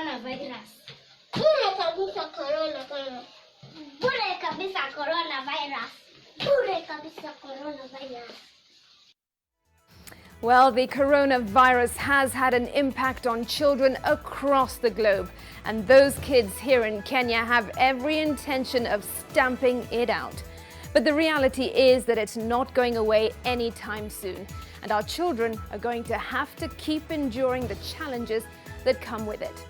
coronavirus. Bure kabisa coronavirus. Bure kabisa coronavirus. Bure kabisa coronavirus. Well, the coronavirus has had an impact on children across the globe, and those kids here in Kenya have every intention of stamping it out. But the reality is that it's not going away anytime soon, and our children are going to have to keep enduring the challenges that come with it.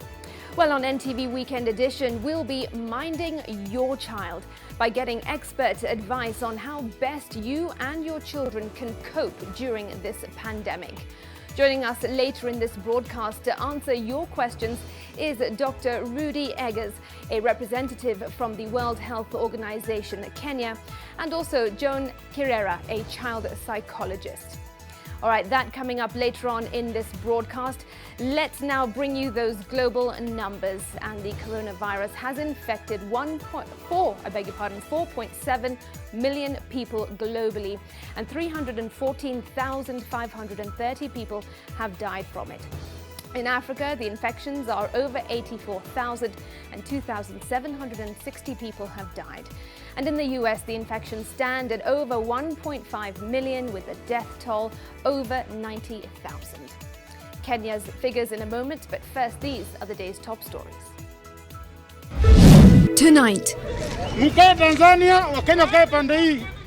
Well, on NTV Weekend Edition, we'll be minding your child by getting expert advice on how best you and your children can cope during this pandemic. Joining us later in this broadcast to answer your questions is Dr. Rudy Eggers, a representative from the World Health Organization Kenya, and also Joan Kirera, a child psychologist. All right, that coming up later on in this broadcast. Let's now bring you those global numbers. And the coronavirus has infected 4.7 million people globally, and 314,530 people have died from it. In Africa, the infections are over 84,000 and 2,760 people have died. And in the US, the infections stand at over 1.5 million with a death toll over 90,000. Kenya's figures in a moment, but first, these are the day's top stories. Tonight,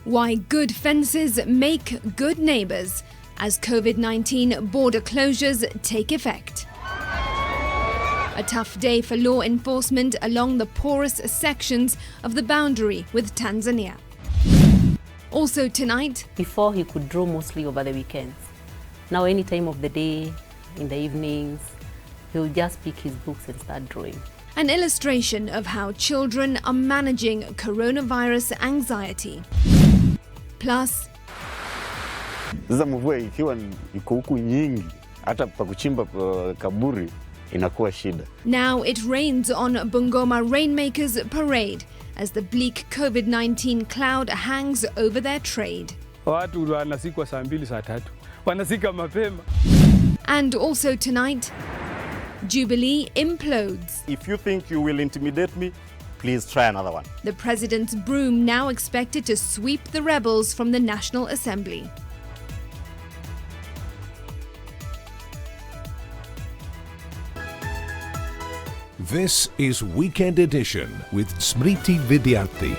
why good fences make good neighbors as COVID-19 border closures take effect. A tough day for law enforcement along the porous sections of the boundary with Tanzania. Also tonight, before he could draw mostly over the weekends. Now any time of the day, in the evenings, he'll just pick his books and start drawing. An illustration of how children are managing coronavirus anxiety. Plus, sasa mvua ikiwa iko huku nyingi, hata pa kuchimba kaburi inakuwa shida. Now it rains on Bungoma Rainmakers Parade as the bleak COVID-19 cloud hangs over their trade. Watu wanasikwa saa 2 saa 3. Wanasika mapema. And also tonight, Jubilee implodes. If you think you will intimidate me, please try another one. The president's broom now expected to sweep the rebels from the National Assembly. This is Weekend Edition with Smriti Vidyanti.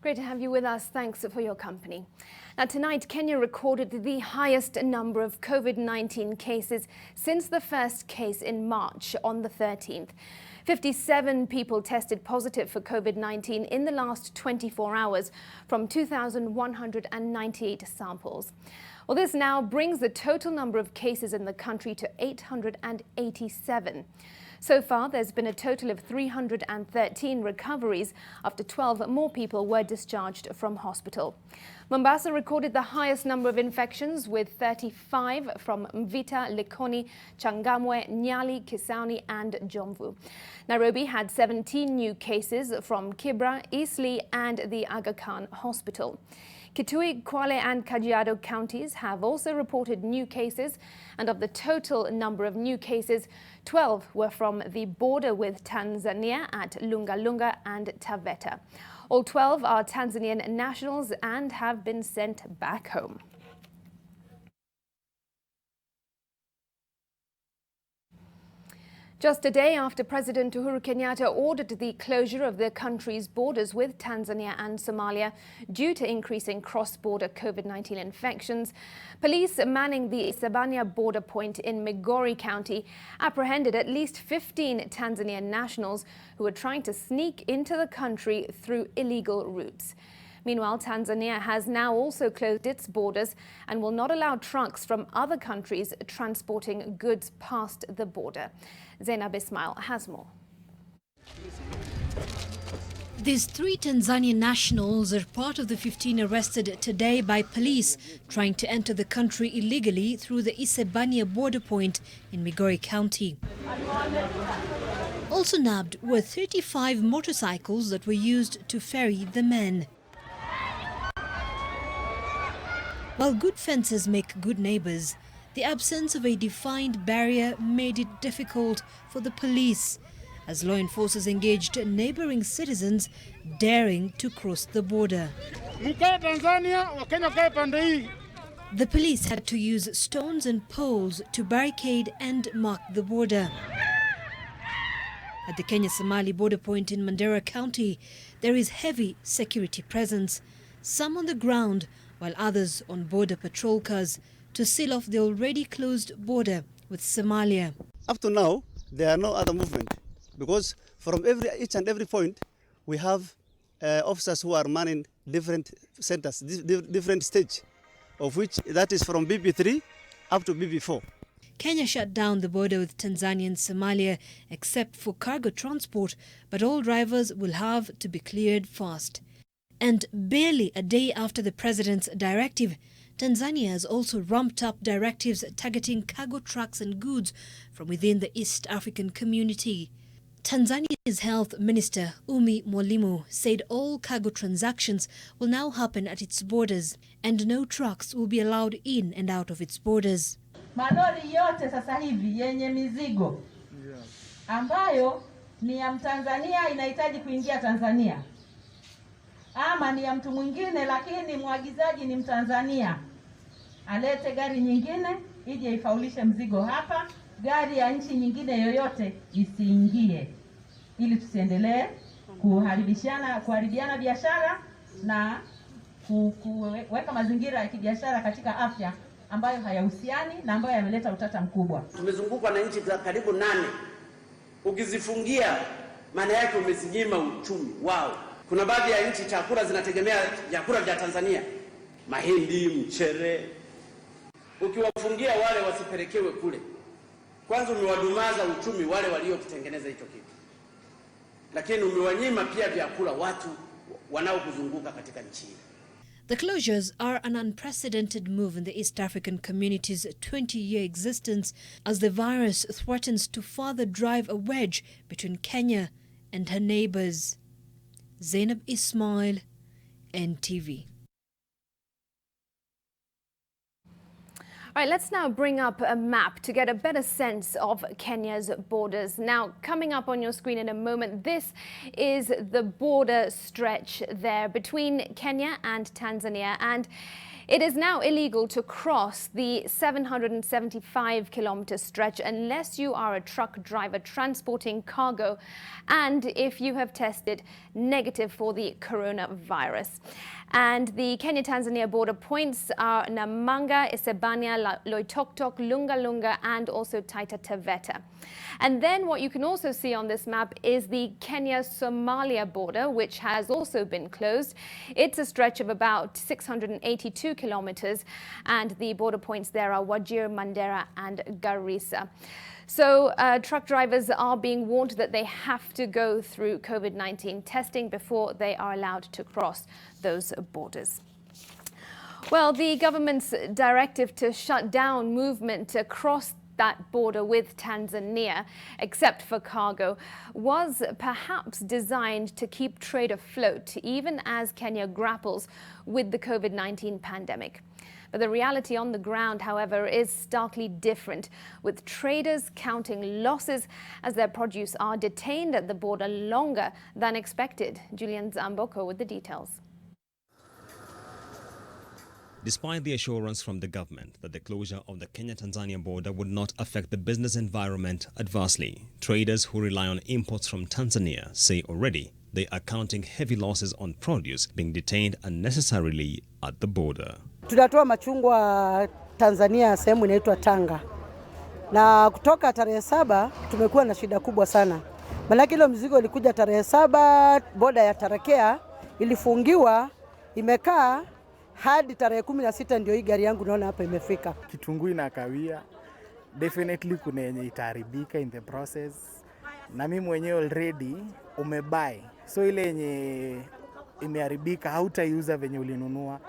Great to have you with us. Thanks for your company. Now, tonight, Kenya recorded the highest number of COVID-19 cases since the first case in March on the 13th. 57 people tested positive for COVID-19 in the last 24 hours from 2,198 samples. Well, this now brings the total number of cases in the country to 887. So far, there's been a total of 313 recoveries after 12 more people were discharged from hospital. Mombasa recorded the highest number of infections with 35 from Mvita, Likoni, Changamwe, Nyali, Kisauni and Jomvu. Nairobi had 17 new cases from Kibra, Eastleigh and the Aga Khan Hospital. Kitui, Kwale and Kajiado counties have also reported new cases, and of the total number of new cases, 12 were from the border with Tanzania at Lunga Lunga and Taveta. All 12 are Tanzanian nationals and have been sent back home. Just a day after President Uhuru Kenyatta ordered the closure of the country's borders with Tanzania and Somalia due to increasing cross-border COVID-19 infections, police manning the Isebania border point in Migori County apprehended at least 15 Tanzanian nationals who were trying to sneak into the country through illegal routes. Meanwhile, Tanzania has now also closed its borders and will not allow trucks from other countries transporting goods past the border. Zainab Ismail has more. These 3 Tanzanian nationals are part of the 15 arrested today by police trying to enter the country illegally through the Isebania border point in Migori County. Also nabbed were 35 motorcycles that were used to ferry the men. While good fences make good neighbors, The absence of a defined barrier made it difficult for the police, as law enforcers engaged neighboring citizens daring to cross the border. The police had to use stones and poles to barricade and mark the border. At the Kenya-Somali border point in Mandera County, there is heavy security presence, some on the ground while others on border patrol cars to seal off the already closed border with Somalia. Up to now, there are no other movement because from each and every point, we have officers who are manning different centers, different stage, of which that is from BB3 up to BB4. Kenya shut down the border with Tanzania and Somalia except for cargo transport, but all drivers will have to be cleared fast. And barely a day after the president's directive, Tanzania has also ramped up directives targeting cargo trucks and goods from within the East African community. Tanzania's Health Minister Umi Mwalimu said all cargo transactions will now happen at its borders and no trucks will be allowed in and out of its borders. Malori yote sasa hivi yenye mizigo ambayo ni ya Mtanzania inahitaji kuingia Tanzania, ama ni ya mtu mwingine lakini mwagizaji ni Mtanzania, alete gari nyingine ije ifaulishe mzigo hapa, gari ya nchi nyingine yoyote isiingie, ili tusiendelee kuharibiana biashara na kuweka mazingira ya kibiashara katika afya ambayo hayahusiani na ambayo yameleta utata mkubwa. Tumezungukwa na nchi za karibu 8. Ukizifungia maana yake umezinyima uchumi wao. Kuna baadhi ya nchi chakula zinategemea vyakula vya Tanzania, mahindi, mchere. Ukiwafungia wale wasipelekewe kule, kwanza umewadumaza uchumi wale waliokitengeneza hicho kitu, lakini umewanyima pia vyakula watu wanaokuzunguka katika nchi. The closures are an unprecedented move in the East African community's 20-year existence as the virus threatens to further drive a wedge between Kenya and her neighbors. Zainab Ismail, NTV. All right, let's now bring up a map to get a better sense of Kenya's borders. Now, coming up on your screen in a moment, this is the border stretch there between Kenya and Tanzania, and it is now illegal to cross the 775-kilometer stretch unless you are a truck driver transporting cargo and if you have tested negative for the coronavirus. And the Kenya-Tanzania border points are Namanga, Isebania, Loitoktok, Lunga Lunga, and also Taita Taveta. And then what you can also see on this map is the Kenya-Somalia border, which has also been closed. It's a stretch of about 682 kilometers, and the border points there are Wajir, Mandera, and Garissa. So truck drivers are being warned that they have to go through COVID-19 testing before they are allowed to cross those borders. Well, the government's directive to shut down movement across that border with Tanzania, except for cargo, was perhaps designed to keep trade afloat, even as Kenya grapples with the COVID-19 pandemic. But the reality on the ground, however, is starkly different, with traders counting losses as their produce are detained at the border longer than expected. Julian Zamboko with the details. Despite the assurance from the government that the closure of the Kenya-Tanzania border would not affect the business environment adversely, traders who rely on imports from Tanzania say already they are counting heavy losses on produce being detained unnecessarily at the border. Tunatoa machungwa Tanzania sehemu inaitwa Tanga. Na kutoka tarehe 7 tumekuwa na shida kubwa sana. Maana kile mzigo ilikuja tarehe 7, boda ya Tarakea ilifungiwa, imekaa hadi tarehe 16 ndio hii gari yangu naona hapa imefika. Kitunguu inakawia, definitely kuna yenye itaharibika in the process. Na mimi mwenyewe already umebuy. So ile yenye imeharibika hautaiuza venye ulinunua.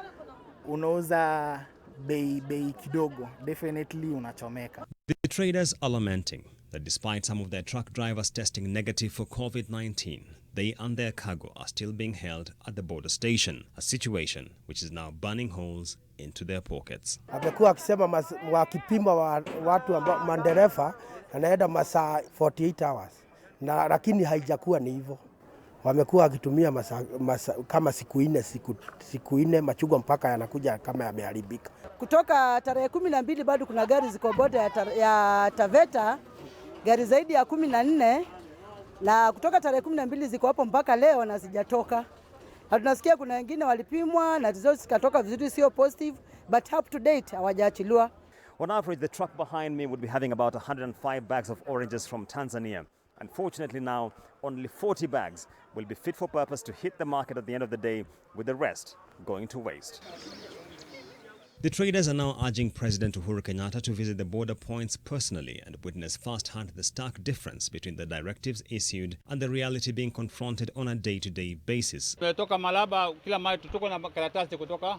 Unauza bei kidogo, definitely unachomeka. The traders are lamenting that despite some of their truck drivers testing negative for COVID-19, they and their cargo are still being held at the border station, a situation which is now burning holes into their pockets. Amekuwa akisema wakipima watu ambao mandereva anaenda masaa 48 hours. Na lakini haijakuwa ni hivyo. Wamekuwa wakitumia kama siku 4 machungwa mpaka yanakuja kama yameharibika. Kutoka tarehe 12 bado kuna gari ziko boda ya Taveta, gari zaidi ya 14, na kutoka tarehe 12 ziko hapo mpaka leo na zijatoka. Na tunasikia kuna wengine walipimwa na results zikatoka vizuri, sio positive, but up to date hawajaachiliwa. On average, the truck behind me would be having about 105 bags of oranges from Tanzania. Unfortunately now, only 40 bags will be fit for purpose to hit the market at the end of the day, with the rest going to waste. The traders are now urging President Uhuru Kenyatta to visit the border points personally and witness firsthand the stark difference between the directives issued and the reality being confronted on a day-to-day basis. Tumetoka Malaba, kila mahali tuko na karatasi kutoka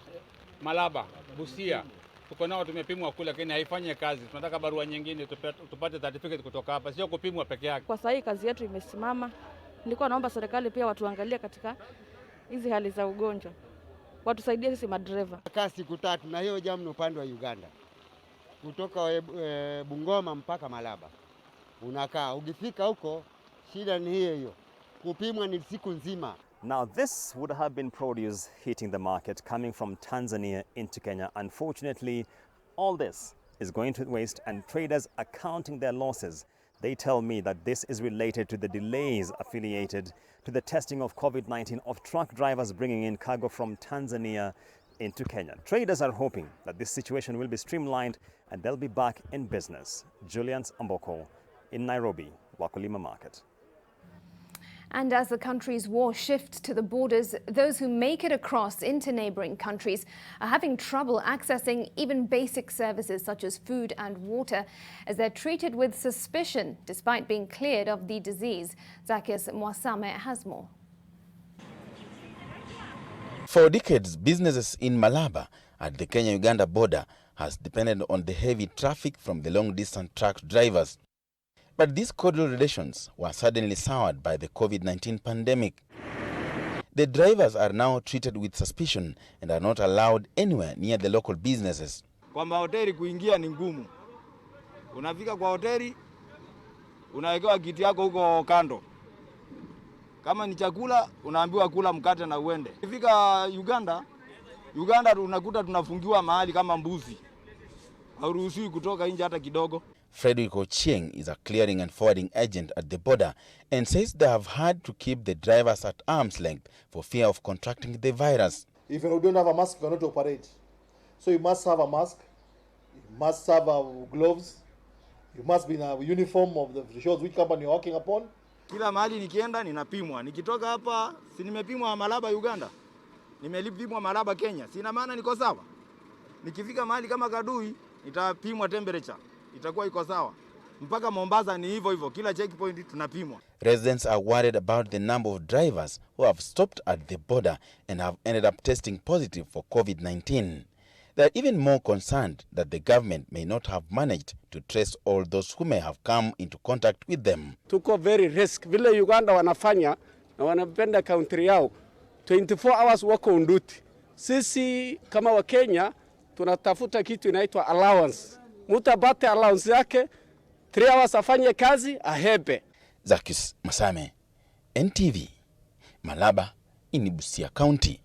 Malaba, Busia. Tuko nao tumepimwa kule, lakini haifanye kazi. Tunataka barua nyingine tupate certificate kutoka hapa, sio kupimwa peke yake. Kwa sasa kazi yetu imesimama. Nilikuwa naomba serikali pia watuangalie katika hizi hali za ugonjwa. Watusaidie sisi madereva. Kasi siku 3 na hiyo jamu ni upande wa Uganda. Kutoka Bungoma mpaka Malaba. Unakaa, ukifika huko shida ni hiyo. Kupimwa ni siku nzima. Now this would have been produce hitting the market coming from Tanzania into Kenya. Unfortunately, all this is going to waste, and traders are counting their losses. They tell me that this is related to the delays affiliated to the testing of COVID-19 of truck drivers bringing in cargo from Tanzania into Kenya. Traders are hoping that this situation will be streamlined and they'll be back in business. Julian's Amboko in Nairobi, Wakulima Market. And as the country's war shifts to the borders, those who make it across into neighboring countries are having trouble accessing even basic services such as food and water, as they're treated with suspicion despite being cleared of the disease. Zacchaeus Mwasame has more. For decades, businesses in Malaba at the Kenya-Uganda border has depended on the heavy traffic from the long-distance truck drivers. But these cordial relations were suddenly soured by the COVID-19 pandemic. The drivers are now treated with suspicion and are not allowed anywhere near the local businesses. Kwa mahoteli kuingia ni ngumu. Unafika kwa hoteli, unawekewa kiti yako huko kando. Kama ni chakula, unaambiwa kula mkate na uende. Ukifika Uganda unakuta tunafungiwa mahali kama mbuzi. Hauruhusiwi kutoka nje hata kidogo. Frederick Ochieng is a clearing and forwarding agent at the border and says they have had to keep the drivers at arm's length for fear of contracting the virus. If you don't have a mask, you cannot operate. So you must have a mask, you must have gloves, you must be in a uniform of the shows which company you're working upon. Kila mahali nikienda ninapimwa. Nikitoka hapa si nimepimwa Malaba Uganda. Nimelipimwa Malaba Kenya. Sina maana niko sawa. Nikifika mahali kama Kadui nitapimwa temperature. Itakuwa iko sawa. Mpaka Mombasa ni hivyo hivyo. Kila checkpoint tunapimwa. Residents are worried about the number of drivers who have stopped at the border and have ended up testing positive for COVID-19. They are even more concerned that the government may not have managed to trace all those who may have come into contact with them. Tuko very risk. Vile Uganda wanafanya na wanapenda country yao 24 hours wako on duty. Sisi kama wa Kenya tunatafuta kitu inaitwa allowance. Mtu apate allowance yake 3 hours afanye kazi ahebe. Zacchaeus Masame, NTV, Malaba in Busia County.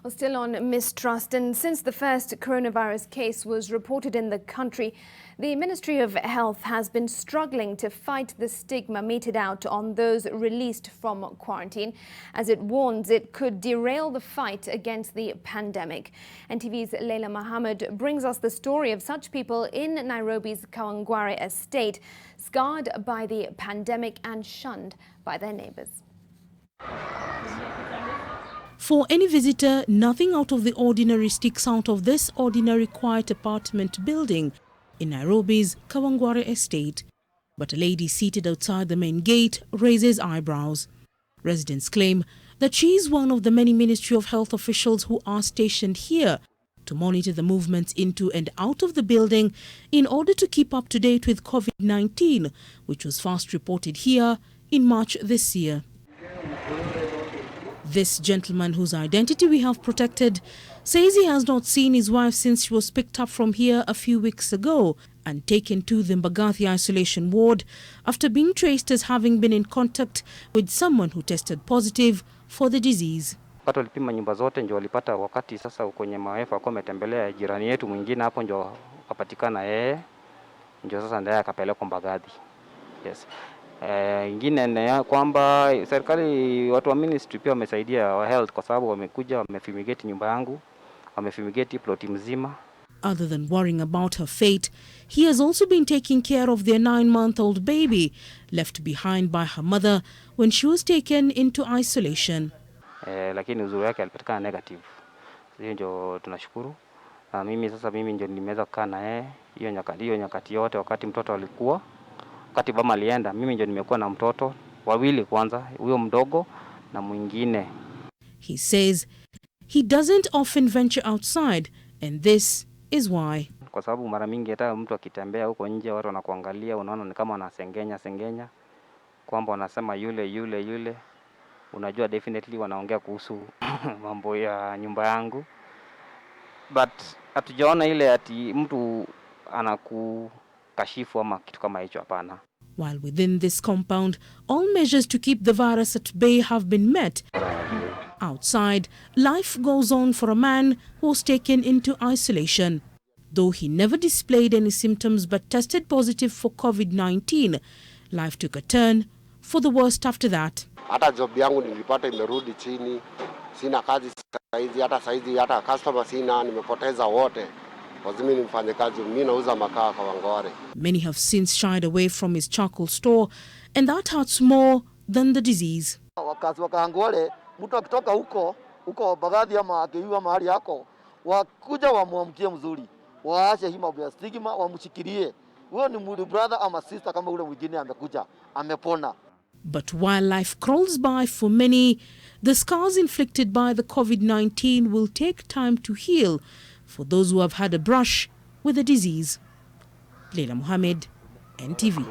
Well, still on mistrust, and since the first coronavirus case was reported in the country, the Ministry of Health has been struggling to fight the stigma meted out on those released from quarantine, as it warns it could derail the fight against the pandemic. NTV's Leila Mohammed brings us the story of such people in Nairobi's Kawangware estate, scarred by the pandemic and shunned by their neighbours. For any visitor, nothing out of the ordinary sticks out of this ordinary quiet apartment building in Nairobi's Kawangware estate. But a lady seated outside the main gate raises eyebrows. Residents claim that she is one of the many Ministry of Health officials who are stationed here to monitor the movements into and out of the building in order to keep up to date with COVID-19, which was first reported here in March this year. This gentleman, whose identity we have protected, says he has not seen his wife since she was picked up from here a few weeks ago and taken to the Mbagathi isolation ward after being traced as having been in contact with someone who tested positive for the disease. Watu walipima nyumba zote ndio walipata wakati sasa kwenye mawefa kwa metembelea jirani yetu mwingine hapo ndio akapatikana yeye ndio sasa ndiye akapelekwa Mbagathi. Yes. Ingine ni kwamba serikali watu wa ministry pia wamesaidia wa health kwa sababu wamekuja wamefumigate nyumba yangu, wamefumigate plot mzima. Other than worrying about her fate, he has also been taking care of their 9-month-old baby, left behind by her mother when she was taken into isolation. Lakini uzuri wake alipatikana negative. Hiyo ndio tunashukuru. Na mimi ndio nimeweza kukaa na yeye hiyo nyakati yote wakati mtoto alikuwa. Wakati mama alienda, mimi ndio nimekuwa na mtoto wawili kwanza, huyo mdogo na mwingine. He says he doesn't often venture outside, and this is why. Kwa sababu mara mingi hata mtu akitembea huko nje watu wanakuangalia, unaona ni kama wanasengenya kwamba wanasema yule. Unajua definitely wanaongea kuhusu mambo ya nyumba yangu. But hatujaona ile ati mtu anakukashifu ama kitu kama hicho, hapana. While within this compound, all measures to keep the virus at bay have been met. Outside, life goes on for a man who was taken into isolation. Though he never displayed any symptoms but tested positive for COVID-19, life took a turn for the worst after that. Hata job yangu nilipata imerudi chini. Sina kazi saizi, hata customer sina, nimepoteza wote. Lazima nimfanye kazi, mimi nauza makaa kwa Ngoiri. Many have since shied away from his charcoal store, and that hurts more than the disease. Wakazi wa Ngoiri, mtu akitoka huko Mbagathi ama akiwa mahali yako, wakuja wamwamkie mzuri. Waache hii mambo ya stigma, wamshikilie. Huyo ni mtu brother ama sister kama ule mwingine amekuja, amepona. But while life crawls by for many, the scars inflicted by the COVID-19 will take time to heal for those who have had a brush with the disease. Leila Mohammed, NTV.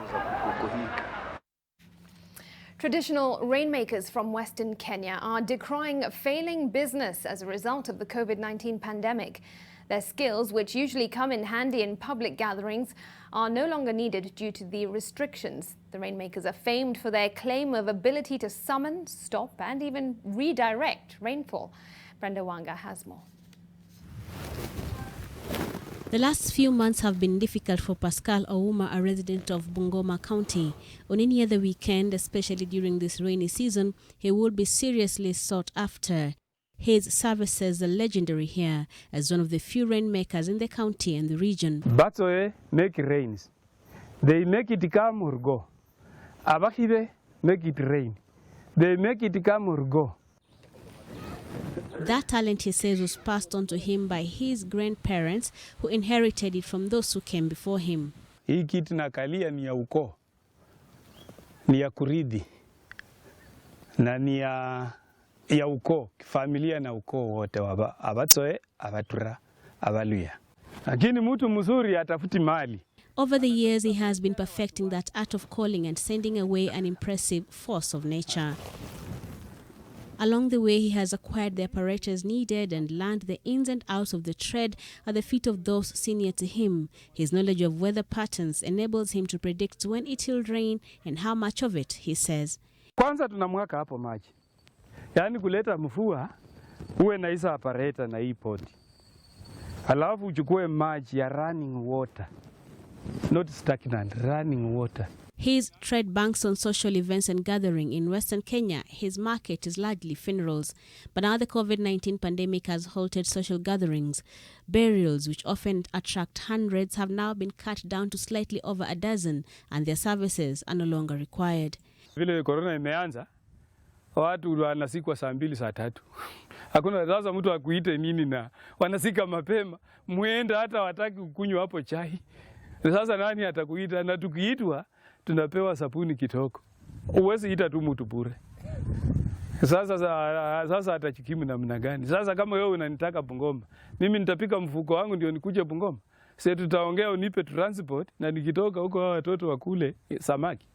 Traditional rainmakers from Western Kenya are decrying failing business as a result of the COVID-19 pandemic. Their skills, which usually come in handy in public gatherings, are no longer needed due to the restrictions. The rainmakers are famed for their claim of ability to summon, stop, and even redirect rainfall. Brenda Wanga has more. The last few months have been difficult for Pascal Ouma, a resident of Bungoma County. On any other weekend, especially during this rainy season, he would be seriously sought after. His services are legendary here as one of the few rainmakers in the county and the region. Batsoe make rains. They make it come or go. Abakibe make it rain. They make it come or go. That talent, he says, was passed on to him by his grandparents, who inherited it from those who came before him. Hii kitu nakalia ni ya ukoo, ni ya kurithi, na ni ya ukoo, familia na ukoo wote abatsoe, abatura, abaluya. Lakini mtu mzuri atafuti mali. Over the years, he has been perfecting that art of calling and sending away an impressive force of nature. Along the way, he has acquired the apparatus needed and learned the ins and outs of the trade at the feet of those senior to him. His knowledge of weather patterns enables him to predict when it will rain and how much of it, he says. Kwanza tunamwaka hapo maji. Yaani kuleta mvua, uwe na isa apparatus na hii poti. Alafu uchukue maji ya running water. Not stagnant, running water. His trade banks on social events and gathering in Western Kenya. His market is largely funerals. But now the COVID-19 pandemic has halted social gatherings. Burials, which often attract hundreds, have now been cut down to slightly over a dozen, and their services are no longer required. Vile corona imeanza, watu wanasikwa saa 2 saa 3. Hakuna sasa mtu akuite nini na wanasika mapema. Muenda hata wataki kunywa hapo chai. Sasa nani atakuita? Na tukiitwa tunapewa sapuni kitoko. Uwezi ita tu mtu bure. Sasa atachikimu namna gani? Sasa kama wewe unanitaka Bungoma, mimi nitapika mfuko wangu ndio nikuje Bungoma. Sasa tutaongea unipe transport na nikitoka huko watoto wakule samaki.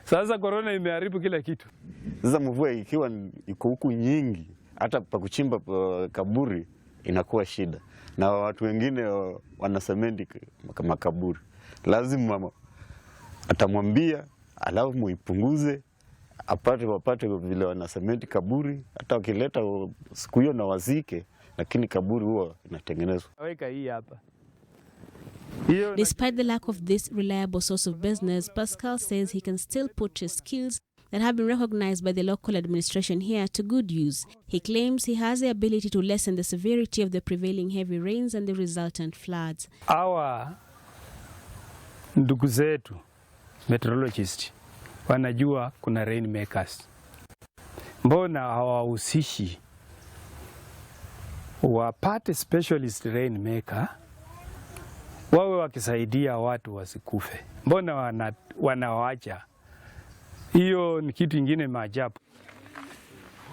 Sasa corona imeharibu kila kitu. Sasa mvua ikiwa iko huku nyingi, hata pa kuchimba kaburi inakuwa shida. Na watu wengine wanasemendi makaburi. Lazima atamwambia alafu muipunguze, wapate vile wanasementi kaburi, hata wakileta siku hiyo na wazike, lakini kaburi huwa inatengenezwa. Weka hii hapa. Despite the lack of this reliable source of business, Pascal says he can still put his skills that have been recognized by the local administration here to good use. He claims he has the ability to lessen the severity of the prevailing heavy rains and the resultant floods. Our ndugu zetu meteorologists wanajua kuna rainmakers. Mbona hawahusishi wapate specialist rainmaker wawe wakisaidia watu wasikufe? Mbona wanawacha? Hiyo ni kitu ingine maajabu.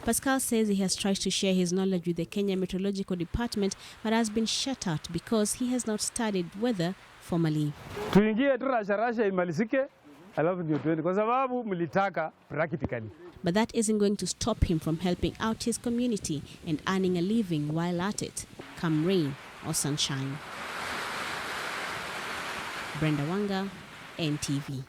Pascal says he has tried to share his knowledge with the Kenya Meteorological Department but has been shut out because he has not studied weather formally. Tuingie tu rasha imalizike alafu ndio tuende kwa sababu mlitaka practically. But that isn't going to stop him from helping out his community and earning a living while at it, come rain or sunshine. Brenda Wanga, NTV.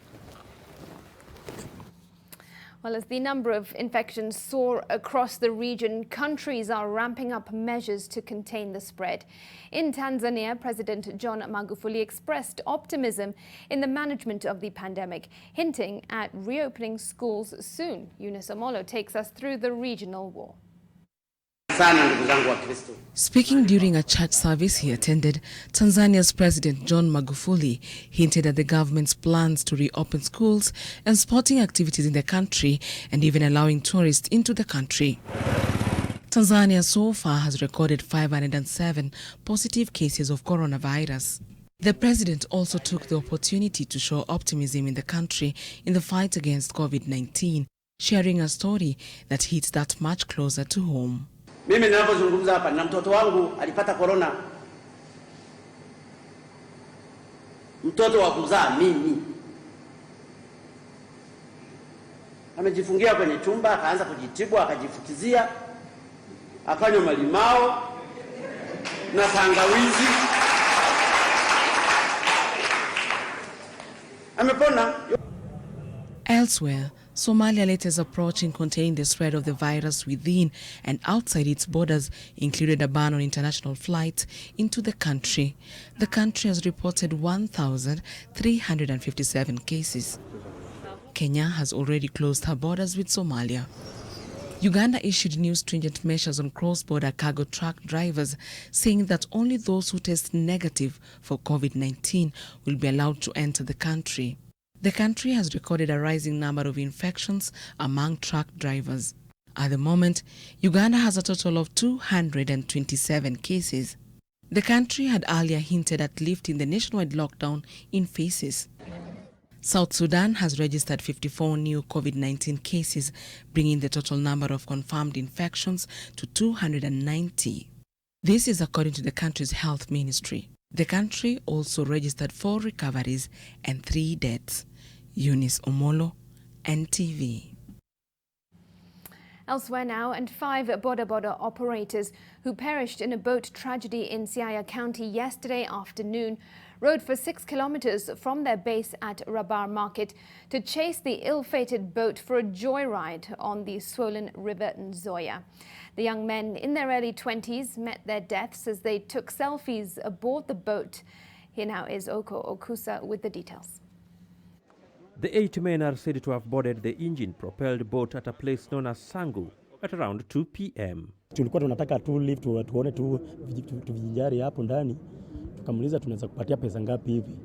Well, as the number of infections soar across the region, countries are ramping up measures to contain the spread. In Tanzania, President John Magufuli expressed optimism in the management of the pandemic, hinting at reopening schools soon. Eunice Omolo takes us through the regional war. Speaking during a church service he attended, Tanzania's President John Magufuli hinted at the government's plans to reopen schools and sporting activities in the country and even allowing tourists into the country. Tanzania so far has recorded 507 positive cases of coronavirus. The president also took the opportunity to show optimism in the country in the fight against COVID-19, sharing a story that hits that much closer to home. Mimi ninapozungumza hapa na mtoto wangu alipata corona. Mtoto wa kuzaa mimi. Amejifungia kwenye chumba, akaanza kujitibu, akajifukizia, akanywa malimao na tangawizi. Amepona. Elsewhere, Somalia is approaching containing the spread of the virus within and outside its borders, included a ban on international flights into the country. The country has reported 1,357 cases. Kenya has already closed her borders with Somalia. Uganda issued new stringent measures on cross-border cargo truck drivers, saying that only those who test negative for COVID-19 will be allowed to enter the country. The country has recorded a rising number of infections among truck drivers. At the moment, Uganda has a total of 227 cases. The country had earlier hinted at lifting the nationwide lockdown in phases. South Sudan has registered 54 new COVID-19 cases, bringing the total number of confirmed infections to 290. This is according to the country's health ministry. The country also registered 4 recoveries and 3 deaths. Eunice Omolo, NTV. Elsewhere now, and 5 border operators who perished in a boat tragedy in Siaya County yesterday afternoon rode for 6 kilometers from their base at Rabar Market to chase the ill-fated boat for a joyride on the swollen River Nzoia. The young men in their early 20s met their deaths as they took selfies aboard the boat. Here now is Oko Okusa with the details. The 8 men are said to have boarded the engine-propelled boat at a place known as Sangu at around 2 p.m. Tulikuwa tunataka tu lift tuone tu vijijari hapo ndani. Tukamuuliza tunaweza kupatia pesa ngapi hivi.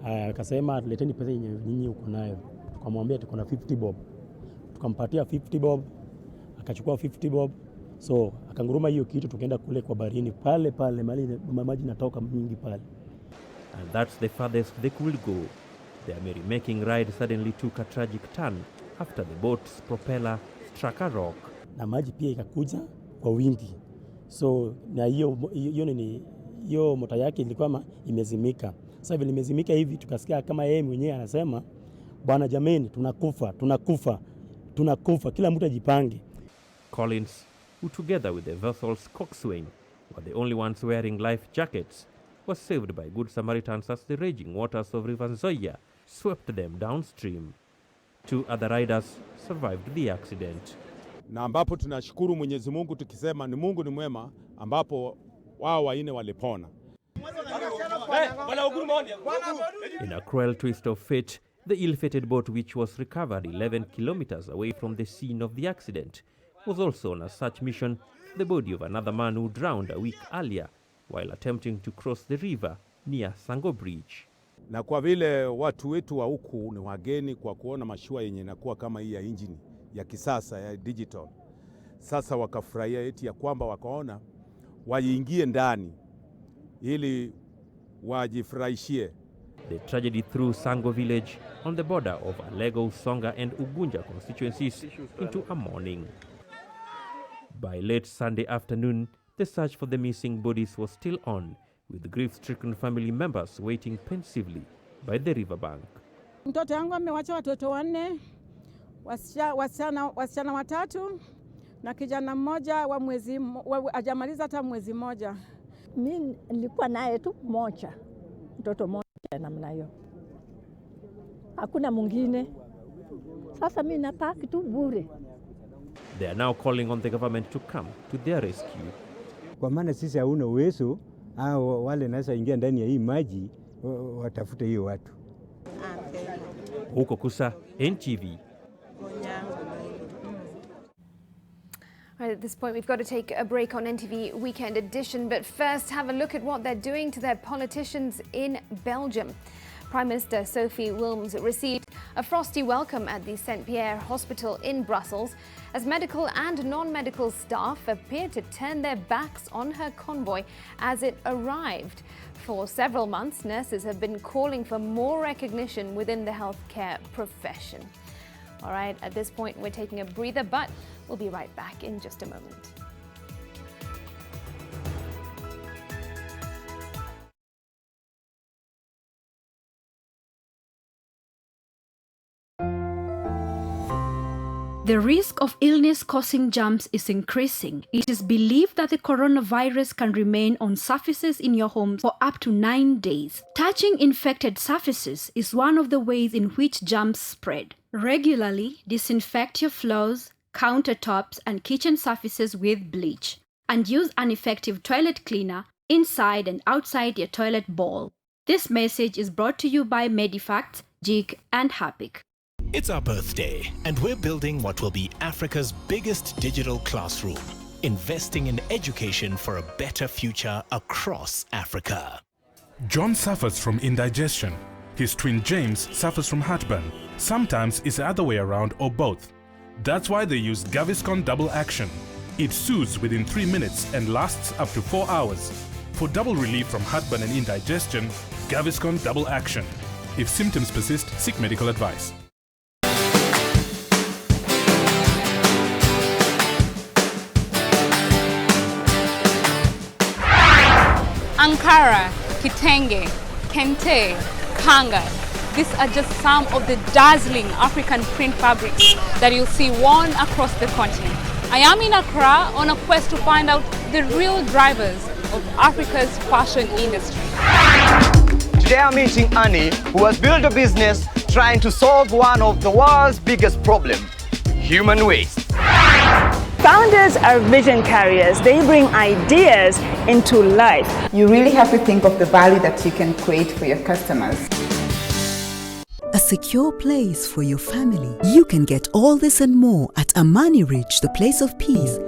Akasema leteni pesa yenye nyinyi uko nayo. Tukamwambia tuko na 50 bob. Tukampatia 50 bob. Akachukua 50 bob. So akanguruma hiyo kitu tukaenda kule kwa barini pale mali maji natoka mingi pale. And that's the farthest they could go. Their merry-making ride suddenly took a tragic turn after the boat's propeller struck a rock. Na maji pia ikakuja kwa wingi. So na hiyo mota yake ilikuwa imezimika. Sasa vile imezimika hivi tukasikia kama yeye mwenyewe anasema Bwana jameni, tunakufa, kila mtu ajipange. Collins, who together with the vessel's coxswain were the only ones wearing life jackets, was saved by good Samaritans as the raging waters of River Nzoia swept them downstream. 2 other riders survived the accident. Na ambapo tunashukuru Mwenyezi Mungu tukisema ni Mungu ni mwema, ambapo wao waine walipona. In a cruel twist of fate, the ill-fated boat, which was recovered 11 kilometers away from the scene of the accident, was also on a search mission for the body of another man who drowned a week earlier while attempting to cross the river near Sango Bridge. Na kwa vile watu wetu wa huku ni wageni kwa kuona mashua yenye inakuwa kama hii ya injini ya kisasa ya digital, sasa wakafurahia eti ya kwamba wakaona waingie ndani ili wajifurahishie. The tragedy threw Sango village on the border of Alego, Songa and Ugunja constituencies into a mourning. By late Sunday afternoon, the search for the missing bodies was still on, with grief-stricken family members waiting pensively by the riverbank. Mtoto wangu amewacha watoto 4, wasichana 3 na kijana mmoja wa mwezi hajamaliza hata mwezi mmoja. Mimi nilikuwa naye tu mmoja, mtoto mmoja namna hiyo, hakuna mwingine. Sasa mimi napaki tu bure. They are now calling on the government to come to their rescue. Kwa maana sisi hauna uwezo au wale nasa ingia ndani ya hii maji watafute hiyo watu. Huko Kusa, NTV. Right, at this point, we've got to take a break on NTV Weekend Edition, but first have a look at what they're doing to their politicians in Belgium. Prime Minister Sophie Wilms received a frosty welcome at the St. Pierre Hospital in Brussels as medical and non-medical staff appeared to turn their backs on her convoy as it arrived. For several months, nurses have been calling for more recognition within the healthcare profession. All right, at this point, we're taking a breather, but we'll be right back in just a moment. The risk of illness-causing germs is increasing. It is believed that the coronavirus can remain on surfaces in your home for up to 9 days. Touching infected surfaces is one of the ways in which germs spread. Regularly disinfect your floors, countertops, and kitchen surfaces with bleach. And use an effective toilet cleaner inside and outside your toilet bowl. This message is brought to you by Medifacts, JIG, and Harpic. It's our birthday, and we're building what will be Africa's biggest digital classroom, investing in education for a better future across Africa. John suffers from indigestion. His twin James suffers from heartburn. Sometimes it's the other way around or both. That's why they use Gaviscon Double Action. It soothes within 3 minutes and lasts up to 4 hours. For double relief from heartburn and indigestion, Gaviscon Double Action. If symptoms persist, seek medical advice. Ankara, Kitenge, Kente, Kanga. These are just some of the dazzling African print fabrics that you'll see worn across the continent. I am in Accra on a quest to find out the real drivers of Africa's fashion industry. Today I'm meeting Annie, who has built a business trying to solve one of the world's biggest problems, human waste. Founders are vision carriers. They bring ideas into life. You really have to think of the value that you can create for your customers. A secure place for your family. You can get all this and more at Amani Ridge, the place of peace.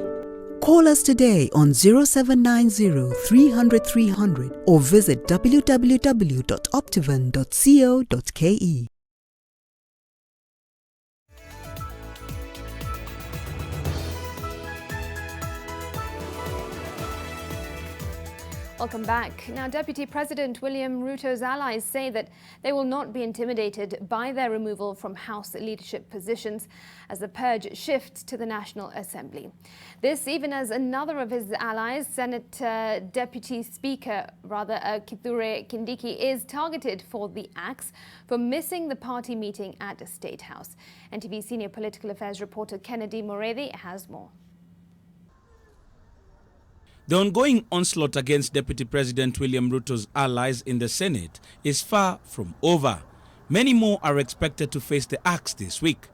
Call us today on 0790 300 300 or visit www.optivan.co.ke. Welcome back. Now, Deputy President William Ruto's allies say that they will not be intimidated by their removal from House leadership positions as the purge shifts to the National Assembly. This even as another of his allies, Senate Deputy Speaker Kithure Kindiki, is targeted for the axe for missing the party meeting at the State House. NTV senior political affairs reporter Kennedy Ngoiri has more. The ongoing onslaught against Deputy President William Ruto's allies in the Senate is far from over. Many more are expected to face the axe this week.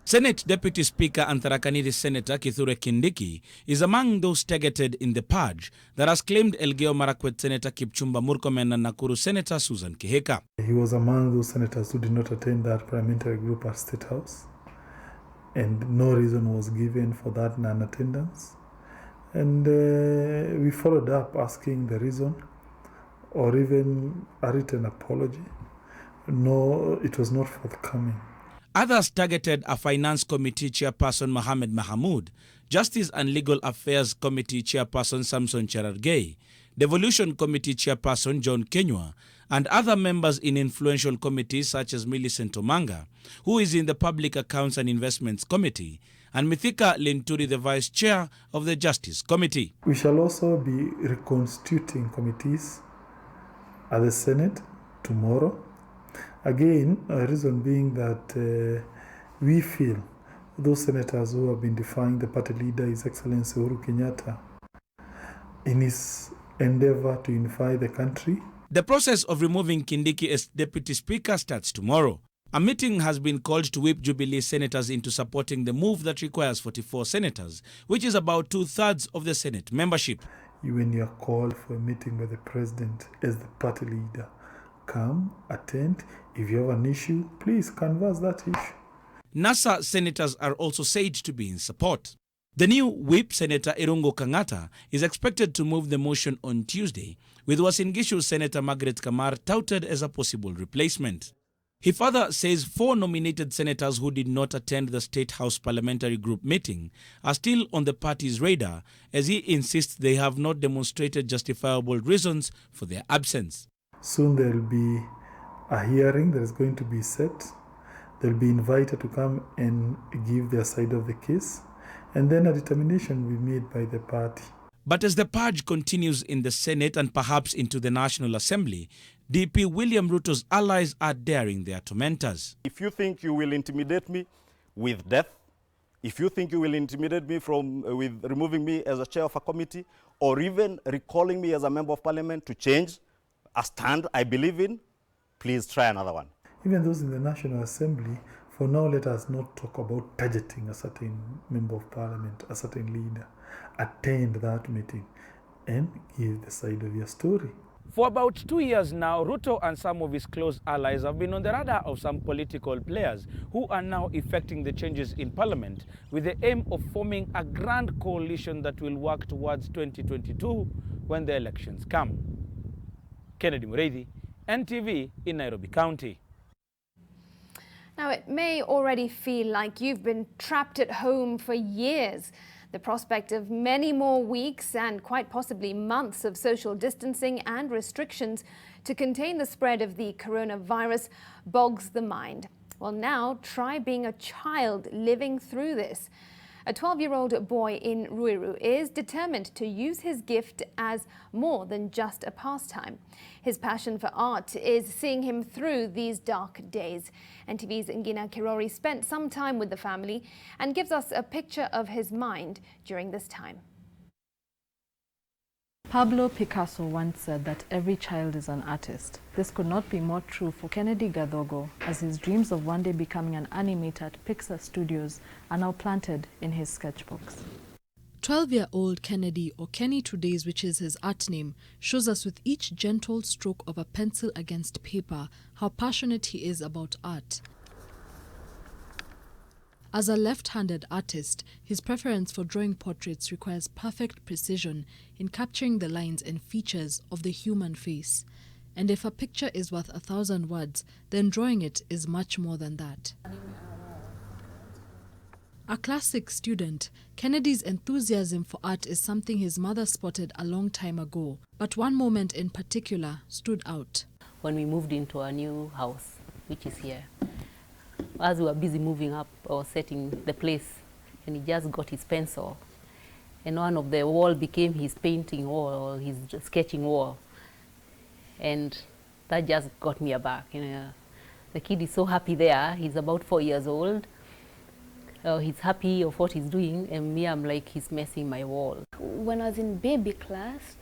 Senate Deputy Speaker and Tharaka Nithi Senator Kithure Kindiki is among those targeted in the purge that has claimed Elgeyo Marakwet Senator Kipchumba Murkomen and Nakuru Senator Susan Kihika. He was among those senators who did not attend that parliamentary group at State House, and no reason was given for that non-attendance. And we followed up asking the reason or even a written apology. No, it was not forthcoming. Others targeted are Finance Committee Chairperson Mohamed Mahamood, Justice and Legal Affairs Committee Chairperson Samson Cherargei, Devolution Committee Chairperson John Kenywa, and other members in influential committees such as Millicent Omanga, who is in the Public Accounts and Investments Committee, and Mithika Linturi, the Vice Chair of the Justice Committee. We shall also be reconstituting committees at the Senate tomorrow. Again, a reason being that we feel those senators who have been defying the party leader, His Excellency Uhuru Kenyatta, in his endeavor to unify the country. The process of removing Kindiki as Deputy Speaker starts tomorrow. A meeting has been called to whip Jubilee senators into supporting the move that requires 44 senators, which is about 2/3 of the Senate membership. When you are called for a meeting with the president as the party leader, come, attend. If you have an issue, please canvass that issue. NASA senators are also said to be in support. The new whip, Senator Irungu Kang'ata, is expected to move the motion on Tuesday, with Uasin Gishu Senator Margaret Kamar touted as a possible replacement. He further says 4 nominated senators who did not attend the State House Parliamentary Group meeting are still on the party's radar, as he insists they have not demonstrated justifiable reasons for their absence. Soon there will be a hearing that is going to be set. They'll be invited to come and give their side of the case, and then a determination will be made by the party. But as the purge continues in the Senate and perhaps into the National Assembly, DP William Ruto's allies are daring their tormentors. If you think you will intimidate me with death, if you think you will intimidate me with removing me as a chair of a committee, or even recalling me as a member of parliament to change a stand I believe in, please try another one. Even those in the National Assembly, for now let us not talk about targeting a certain member of parliament, a certain leader. Attend that meeting and give the side of your story. For about 2 years now, Ruto and some of his close allies have been on the radar of some political players who are now effecting the changes in parliament with the aim of forming a grand coalition that will work towards 2022 when the elections come. Kennedy Ngoiri, NTV in Nairobi County. Now, it may already feel like you've been trapped at home for years. The prospect of many more weeks and quite possibly months of social distancing and restrictions to contain the spread of the coronavirus bogs the mind. Well, now try being a child living through this. A 12-year-old boy in Ngoiri is determined to use his gift as more than just a pastime. His passion for art is seeing him through these dark days. NTV's Ngina Kirori spent some time with the family and gives us a picture of his mind during this time. Pablo Picasso once said that every child is an artist. This could not be more true for Kennedy Gadhogo, as his dreams of one day becoming an animator at Pixar Studios are now planted in his sketchbooks. 12-year-old Kennedy, or Kenny Today's, which is his art name, shows us with each gentle stroke of a pencil against paper how passionate he is about art. As a left-handed artist, his preference for drawing portraits requires perfect precision in capturing the lines and features of the human face. And if a picture is worth 1,000 words, then drawing it is much more than that. A classic student, Kennedy's enthusiasm for art is something his mother spotted a long time ago, but one moment in particular stood out. When we moved into our new house, which is here, as we were busy moving up or setting the place, and he just got his pencil, and one of the wall became his painting wall or his sketching wall, and that just got me aback. You know, the kid is so happy there. He's about 4 years old. He's happy of what he's doing, and me, I'm like, he's messing my wall. When I was in baby class,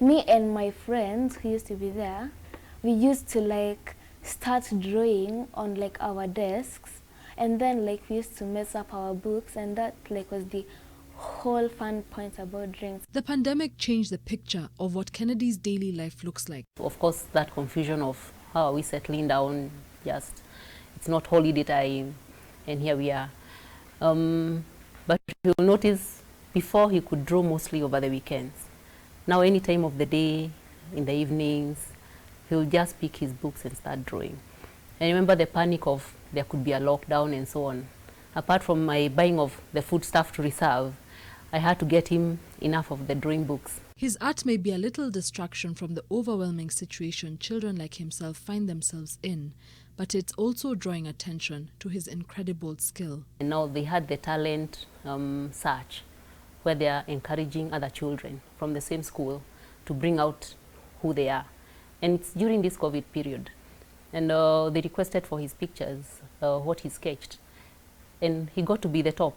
me and my friends who used to be there, we used to like start drawing on like our desks, and then like we used to mess up our books, and that like was the whole fun point about drinks. The pandemic changed the picture of what Kennedy's daily life looks like. Of course, that confusion of how are we settling down, just, it's not holiday time, and here we are. But you'll notice before he could draw mostly over the weekends. Now any time of the day, in the evenings, he'll just pick his books and start drawing. I remember the panic of there could be a lockdown and so on. Apart from my buying of the food stuff to reserve, I had to get him enough of the drawing books. His art may be a little distraction from the overwhelming situation children like himself find themselves in, but it's also drawing attention to his incredible skill. And now they had the talent search, where they are encouraging other children from the same school to bring out who they are. And it's during this COVID period. And they requested for his pictures, what he sketched. And he got to be the top.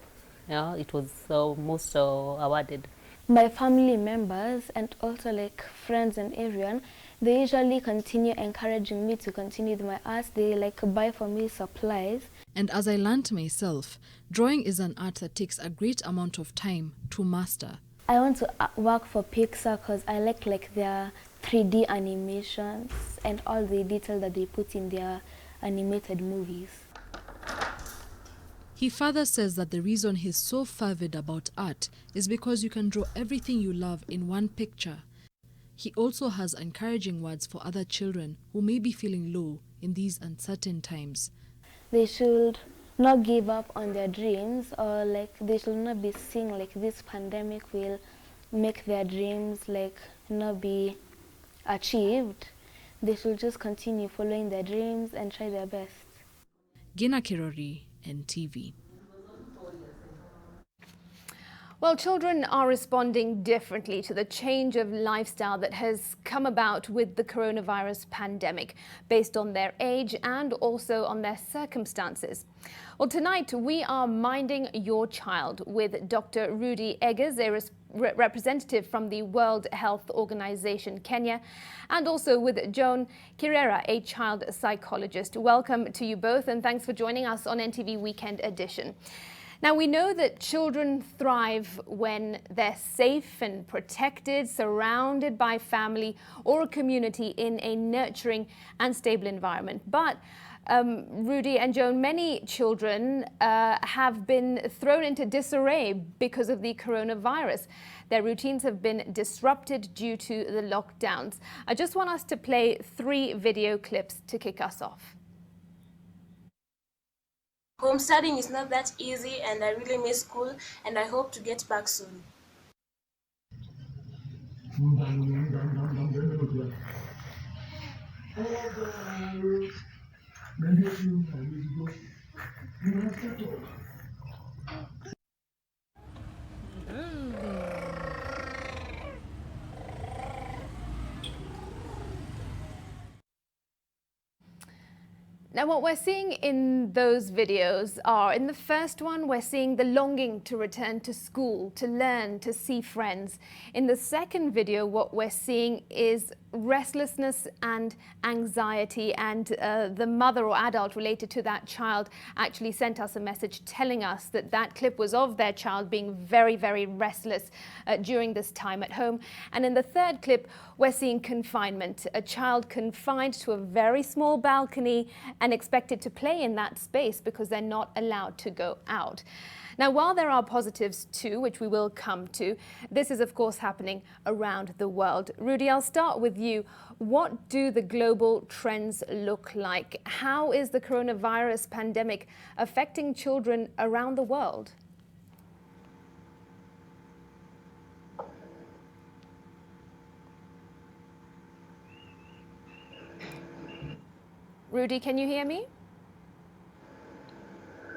Yeah, it was most awarded. My family members and also like friends and everyone, they usually continue encouraging me to continue with my art. They like buy for me supplies. And as I learned myself, drawing is an art that takes a great amount of time to master. I want to work for Pixar because I like their 3D animations and all the detail that they put in their animated movies. He further says that the reason he's so fervid about art is because you can draw everything you love in one picture. He also has encouraging words for other children who may be feeling low in these uncertain times. They should not give up on their dreams, or like they should not be seeing like this pandemic will make their dreams like not be achieved. They should just continue following their dreams and try their best. Gina Kirori, NTV. Well, children are responding differently to the change of lifestyle that has come about with the coronavirus pandemic, based on their age and also on their circumstances. Well, tonight we are Minding Your Child with Dr. Rudy Eggers, a representative from the World Health Organization Kenya, and also with Joan Kirera, a child psychologist. Welcome to you both, and thanks for joining us on NTV Weekend Edition. Now, we know that children thrive when they're safe and protected, surrounded by family or a community in a nurturing and stable environment. But Rudy and Joan, many children have been thrown into disarray because of the coronavirus. Their routines have been disrupted due to the lockdowns. I just want us to play 3 video clips to kick us off. Home studying is not that easy, and I really miss school, and I hope to get back soon. Now, what we're seeing in those videos are, in the first one, we're seeing the longing to return to school, to learn, to see friends. In the second video, what we're seeing is restlessness and anxiety, and the mother or adult related to that child actually sent us a message telling us that that clip was of their child being very, very restless during this time at home. And in the third clip, we're seeing confinement, a child confined to a very small balcony and expected to play in that space because they're not allowed to go out. Now, while there are positives too, which we will come to, this is of course happening around the world. Rudy, I'll start with you. What do the global trends look like? How is the coronavirus pandemic affecting children around the world? Rudy, can you hear me?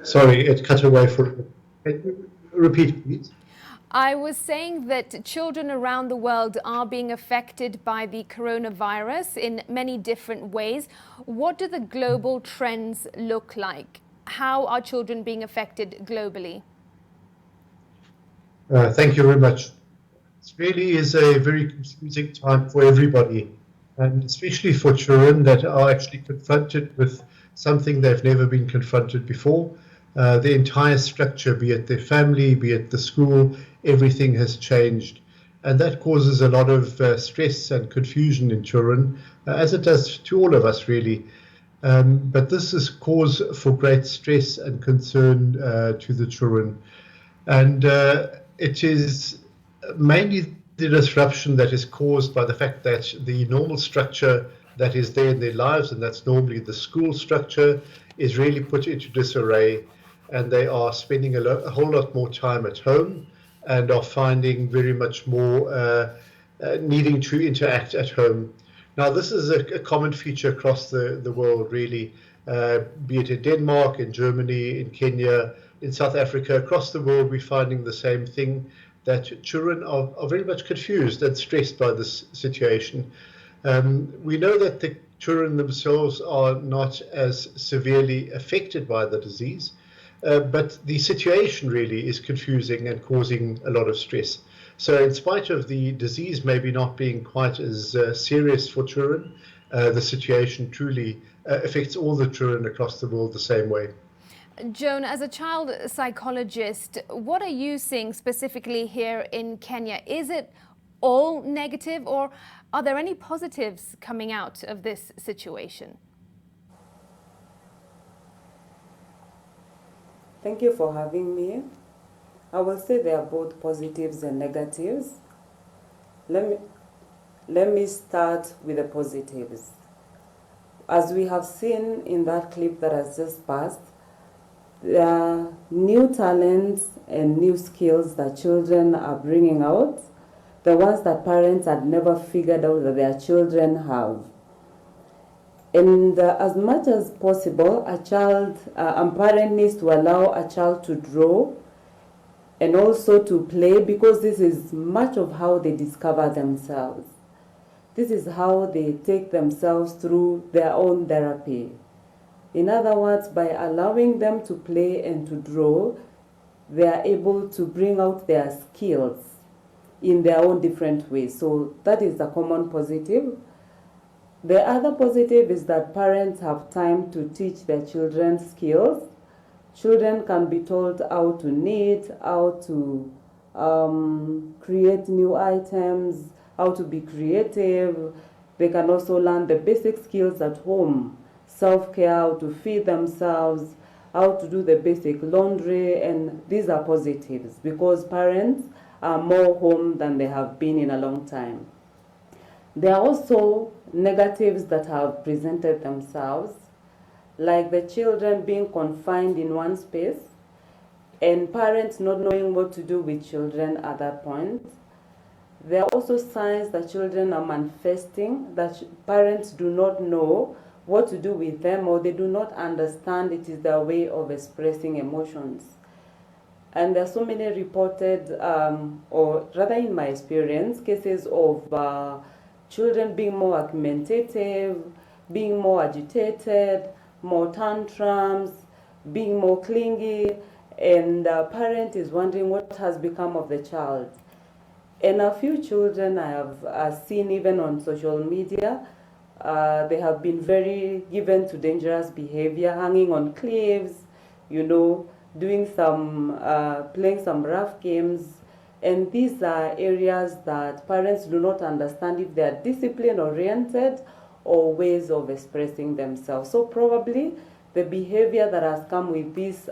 Sorry, it cut away for. Can you repeat, please? I was saying that children around the world are being affected by the coronavirus in many different ways. What do the global trends look like? How are children being affected globally? Thank you very much. It really is a very confusing time for everybody, and especially for children that are actually confronted with something they've never been confronted before. The entire structure, be it their family, be it the school, everything has changed. And that causes a lot of stress and confusion in children, as it does to all of us, really. But this is cause for great stress and concern to the children. And it is mainly the disruption that is caused by the fact that the normal structure that is there in their lives, and that's normally the school structure, is really put into disarray. And they are spending a whole lot more time at home and are finding very much more needing to interact at home. Now, this is a common feature across the world, really, be it in Denmark, in Germany, in Kenya, in South Africa. Across the world, we're finding the same thing, that children are very much confused and stressed by this situation. We know that the children themselves are not as severely affected by the disease, but the situation really is confusing and causing a lot of stress. So in spite of the disease maybe not being quite as serious for children, the situation truly affects all the children across the world the same way. Joan, as a child psychologist, what are you seeing specifically here in Kenya? Is it all negative, or are there any positives coming out of this situation? Thank you for having me. I will say there are both positives and negatives. Let me start with the positives. As we have seen in that clip that has just passed, there are new talents and new skills that children are bringing out, the ones that parents had never figured out that their children have. And as much as possible, a parent needs to allow a child to draw and also to play, because this is much of how they discover themselves. This is how they take themselves through their own therapy. In other words, by allowing them to play and to draw, they are able to bring out their skills in their own different ways. So that is a common positive. The other positive is that parents have time to teach their children skills. Children can be told how to knit, how to create new items, how to be creative. They can also learn the basic skills at home, self-care, how to feed themselves, how to do the basic laundry, and these are positives because parents are more home than they have been in a long time. There are also negatives that have presented themselves, like the children being confined in one space and parents not knowing what to do with children at that point. There are also signs that children are manifesting that parents do not know what to do with them, or they do not understand it is their way of expressing emotions. And there are so many reported, or rather in my experience, cases of children being more argumentative, being more agitated, more tantrums, being more clingy, and the parent is wondering what has become of the child. And a few children I have seen even on social media, they have been very given to dangerous behavior, hanging on cliffs, doing playing some rough games. And these are areas that parents do not understand if they are discipline-oriented or ways of expressing themselves. So probably the behavior that has come with these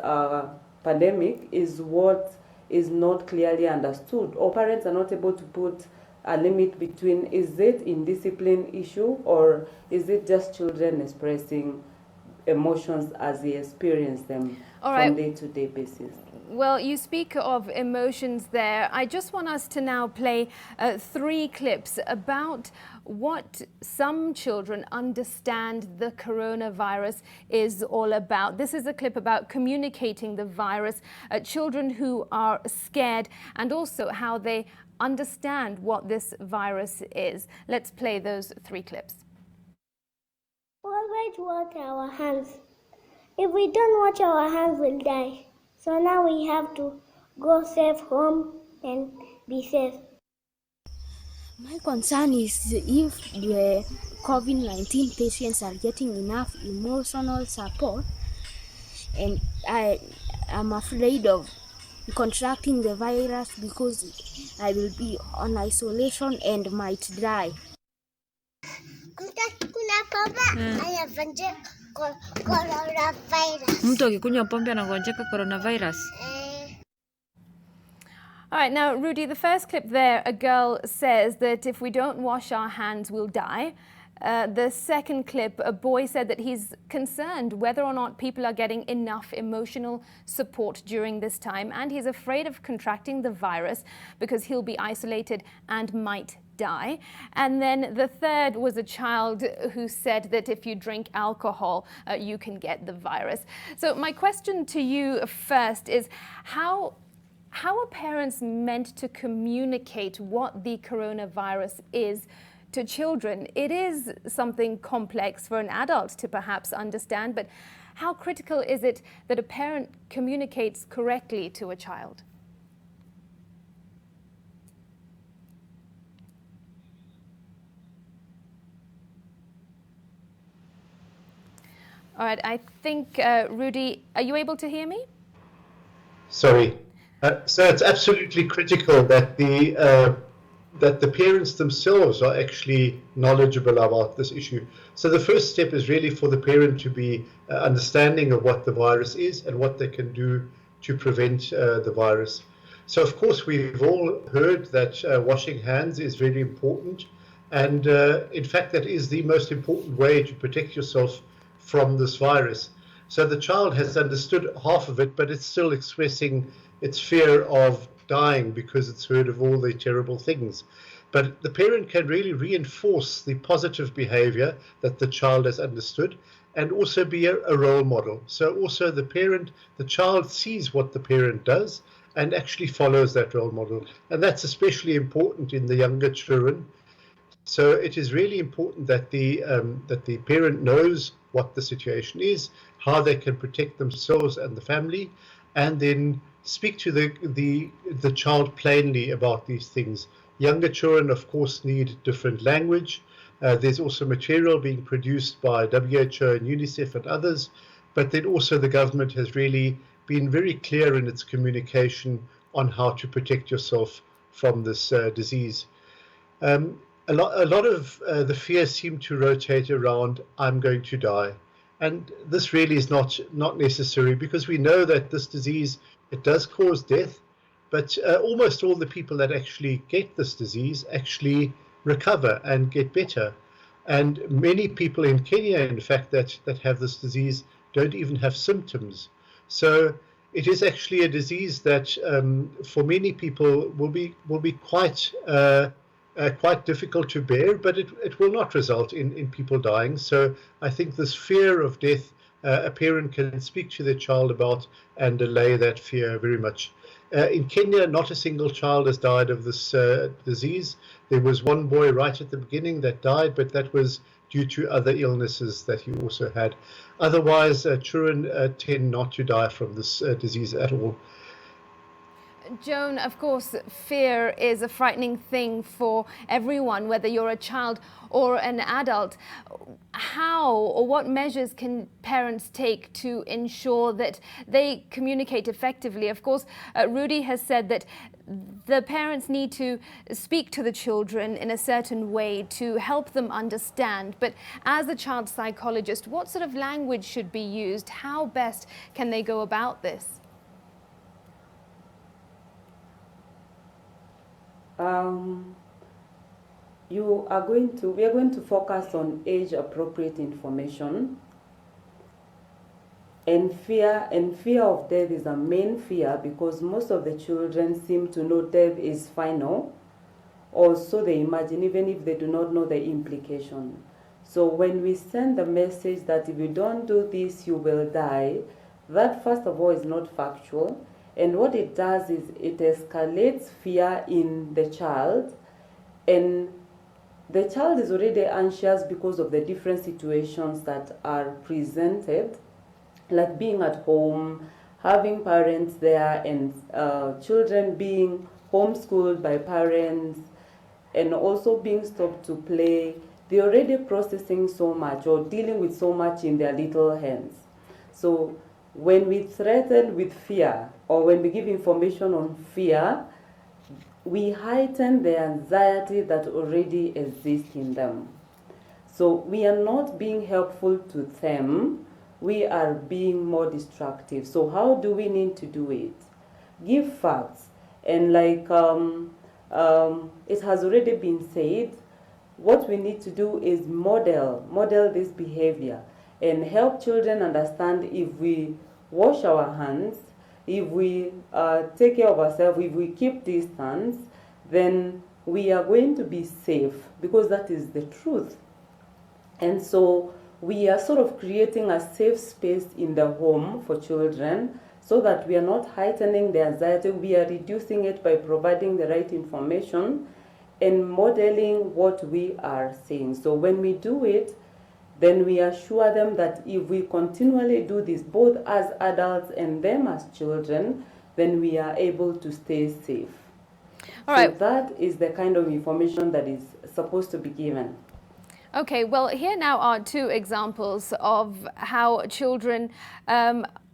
pandemic is what is not clearly understood, or parents are not able to put a limit between, is it indiscipline issue or is it just children expressing emotions as they experience them from day-to-day basis. Well, you speak of emotions there. I just want us to now play 3 clips about what some children understand the coronavirus is all about. This is a clip about communicating the virus, children who are scared, and also how they understand what this virus is. Let's play those 3 clips. Always wash our hands. If we don't wash our hands, we'll die. So now we have to go safe home and be safe. My concern is if the COVID-19 patients are getting enough emotional support, and I am afraid of contracting the virus because I will be on isolation and might die. Mtu akikunywa pombe anagonjeka coronavirus. All right, now, Rudy, the first clip there, a girl says that if we don't wash our hands, we'll die. The second clip, a boy said that he's concerned whether or not people are getting enough emotional support during this time, and he's afraid of contracting the virus because he'll be isolated and might die. And then the third was a child who said that if you drink alcohol, you can get the virus. So my question to you first is, how are parents meant to communicate what the coronavirus is to children? It is something complex for an adult to perhaps understand, but how critical is it that a parent communicates correctly to a child? All right, I think, Rudy, are you able to hear me? Sorry. So it's absolutely critical that the parents themselves are actually knowledgeable about this issue. So the first step is really for the parent to be understanding of what the virus is and what they can do to prevent the virus. So of course we've all heard that washing hands is very important, and in fact that is the most important way to protect yourself from this virus. So the child has understood half of it, but it's still expressing its fear of dying because it's heard of all the terrible things. But the parent can really reinforce the positive behavior that the child has understood and also be a role model. So also the child sees what the parent does and actually follows that role model. And that's especially important in the younger children. So it is really important that the parent knows what the situation is, how they can protect themselves and the family, and then speak to the child plainly about these things. Younger children, of course, need different language. There's also material being produced by WHO and UNICEF and others, but then also the government has really been very clear in its communication on how to protect yourself from this disease. A lot of the fears seem to rotate around, I'm going to die. And this really is not necessary, because we know that this disease, it does cause death, but almost all the people that actually get this disease actually recover and get better. And many people in Kenya, in fact, that have this disease don't even have symptoms. So it is actually a disease that for many people will be quite difficult to bear, but it will not result in people dying. So I think this fear of death, a parent can speak to their child about and allay that fear very much. In Kenya, not a single child has died of this disease. There was one boy right at the beginning that died, but that was due to other illnesses that he also had. Otherwise, children tend not to die from this disease at all. Joan, of course, fear is a frightening thing for everyone, whether you're a child or an adult. How or what measures can parents take to ensure that they communicate effectively? Of course, Rudy has said that the parents need to speak to the children in a certain way to help them understand. But as a child psychologist, what sort of language should be used? How best can they go about this? We are going to focus on age-appropriate information. And fear of death is a main fear because most of the children seem to know death is final, or so they imagine, even if they do not know the implication. So when we send the message that if you don't do this, you will die, that first of all is not factual. And what it does is it escalates fear in the child, and the child is already anxious because of the different situations that are presented, like being at home, having parents there, and children being homeschooled by parents, and also being stopped to play. They're already processing so much or dealing with so much in their little hands. So when we threaten with fear, or when we give information on fear, we heighten the anxiety that already exists in them. So we are not being helpful to them, we are being more destructive. So how do we need to do it? Give facts. And like it has already been said, what we need to do is model this behavior and help children understand if we wash our hands, if we take care of ourselves, if we keep distance, then we are going to be safe, because that is the truth. And so we are sort of creating a safe space in the home for children so that we are not heightening the anxiety. We are reducing it by providing the right information and modeling what we are saying. So when we do it, then we assure them that if we continually do this, both as adults and them as children, then we are able to stay safe. All right. So that is the kind of information that is supposed to be given. Okay, well, here now are two examples of how children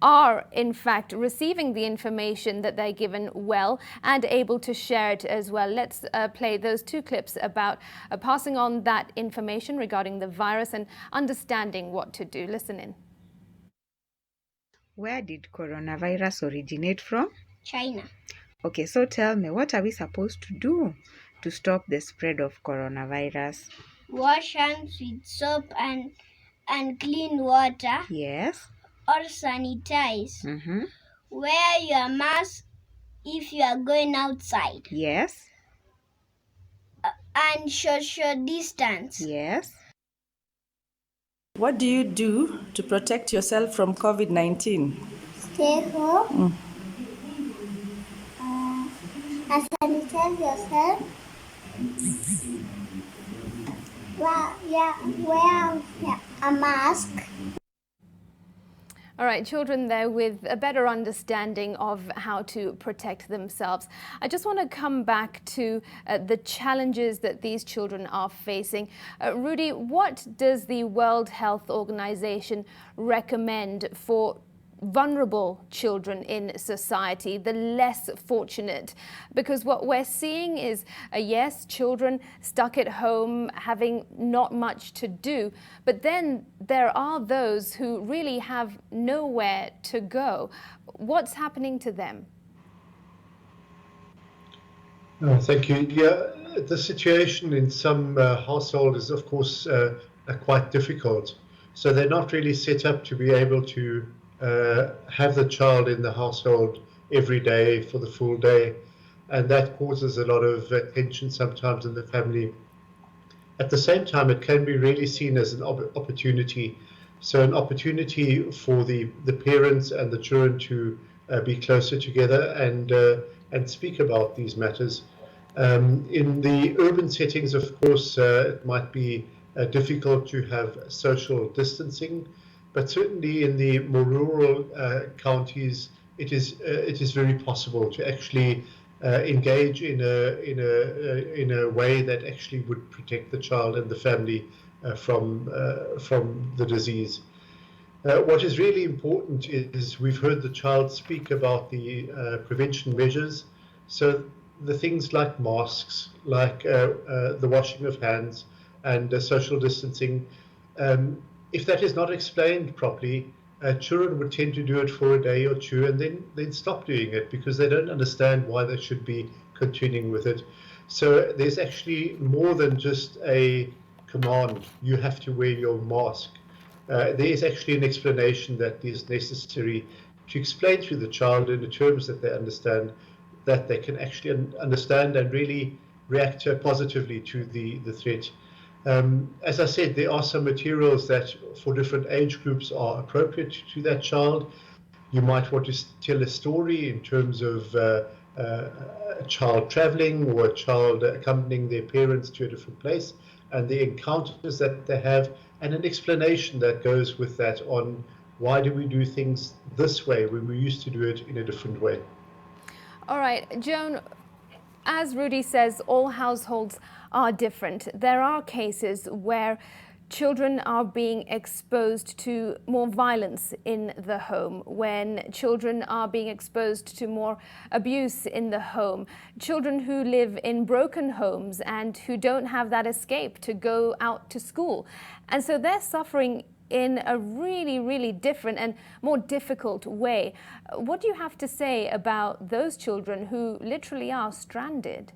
are, in fact, receiving the information that they're given well and able to share it as well. Let's play those two clips about passing on that information regarding the virus and understanding what to do. Listen in. Where did coronavirus originate from? China. Okay, so tell me, what are we supposed to do to stop the spread of coronavirus? Wash hands with soap and clean water. Yes. Or sanitize. Mm-hmm. Wear your mask if you are going outside. Yes. And social distance. Yes. What do you do to protect yourself from COVID-19? Stay home. And sanitize yourself. Wear a mask. All right, children there with a better understanding of how to protect themselves. I just want to come back to the challenges that these children are facing. Rudy, what does the World Health Organization recommend for vulnerable children in society, the less fortunate? Because what we're seeing is, yes, children stuck at home having not much to do, but then there are those who really have nowhere to go. What's happening to them? Thank you. Yeah, the situation in some households is, of course, quite difficult. So they're not really set up to be able to have the child in the household every day for the full day, and that causes a lot of tension sometimes in the family. At the same time, it can be really seen as an opportunity. So an opportunity for the parents and the children to be closer together and speak about these matters. In the urban settings, of course, it might be difficult to have social distancing, but certainly in the more rural counties, it is very possible to actually engage in a way that actually would protect the child and the family from the disease. What is really important is we've heard the child speak about the prevention measures. So the things like masks, like the washing of hands and social distancing, if that is not explained properly, children would tend to do it for a day or two and then stop doing it because they don't understand why they should be continuing with it. So there's actually more than just a command, you have to wear your mask. There is actually an explanation that is necessary to explain to the child in the terms that they understand, that they can actually understand and really react positively to the threat. As I said, there are some materials that for different age groups are appropriate to that child. You might want to tell a story in terms of a child traveling or a child accompanying their parents to a different place and the encounters that they have, and an explanation that goes with that on why do we do things this way when we used to do it in a different way. All right, Joan, as Rudy says, all households are different. There are cases where children are being exposed to more violence in the home, when children are being exposed to more abuse in the home, children who live in broken homes and who don't have that escape to go out to school. And so they're suffering in a really, really different and more difficult way. What do you have to say about those children who literally are stranded?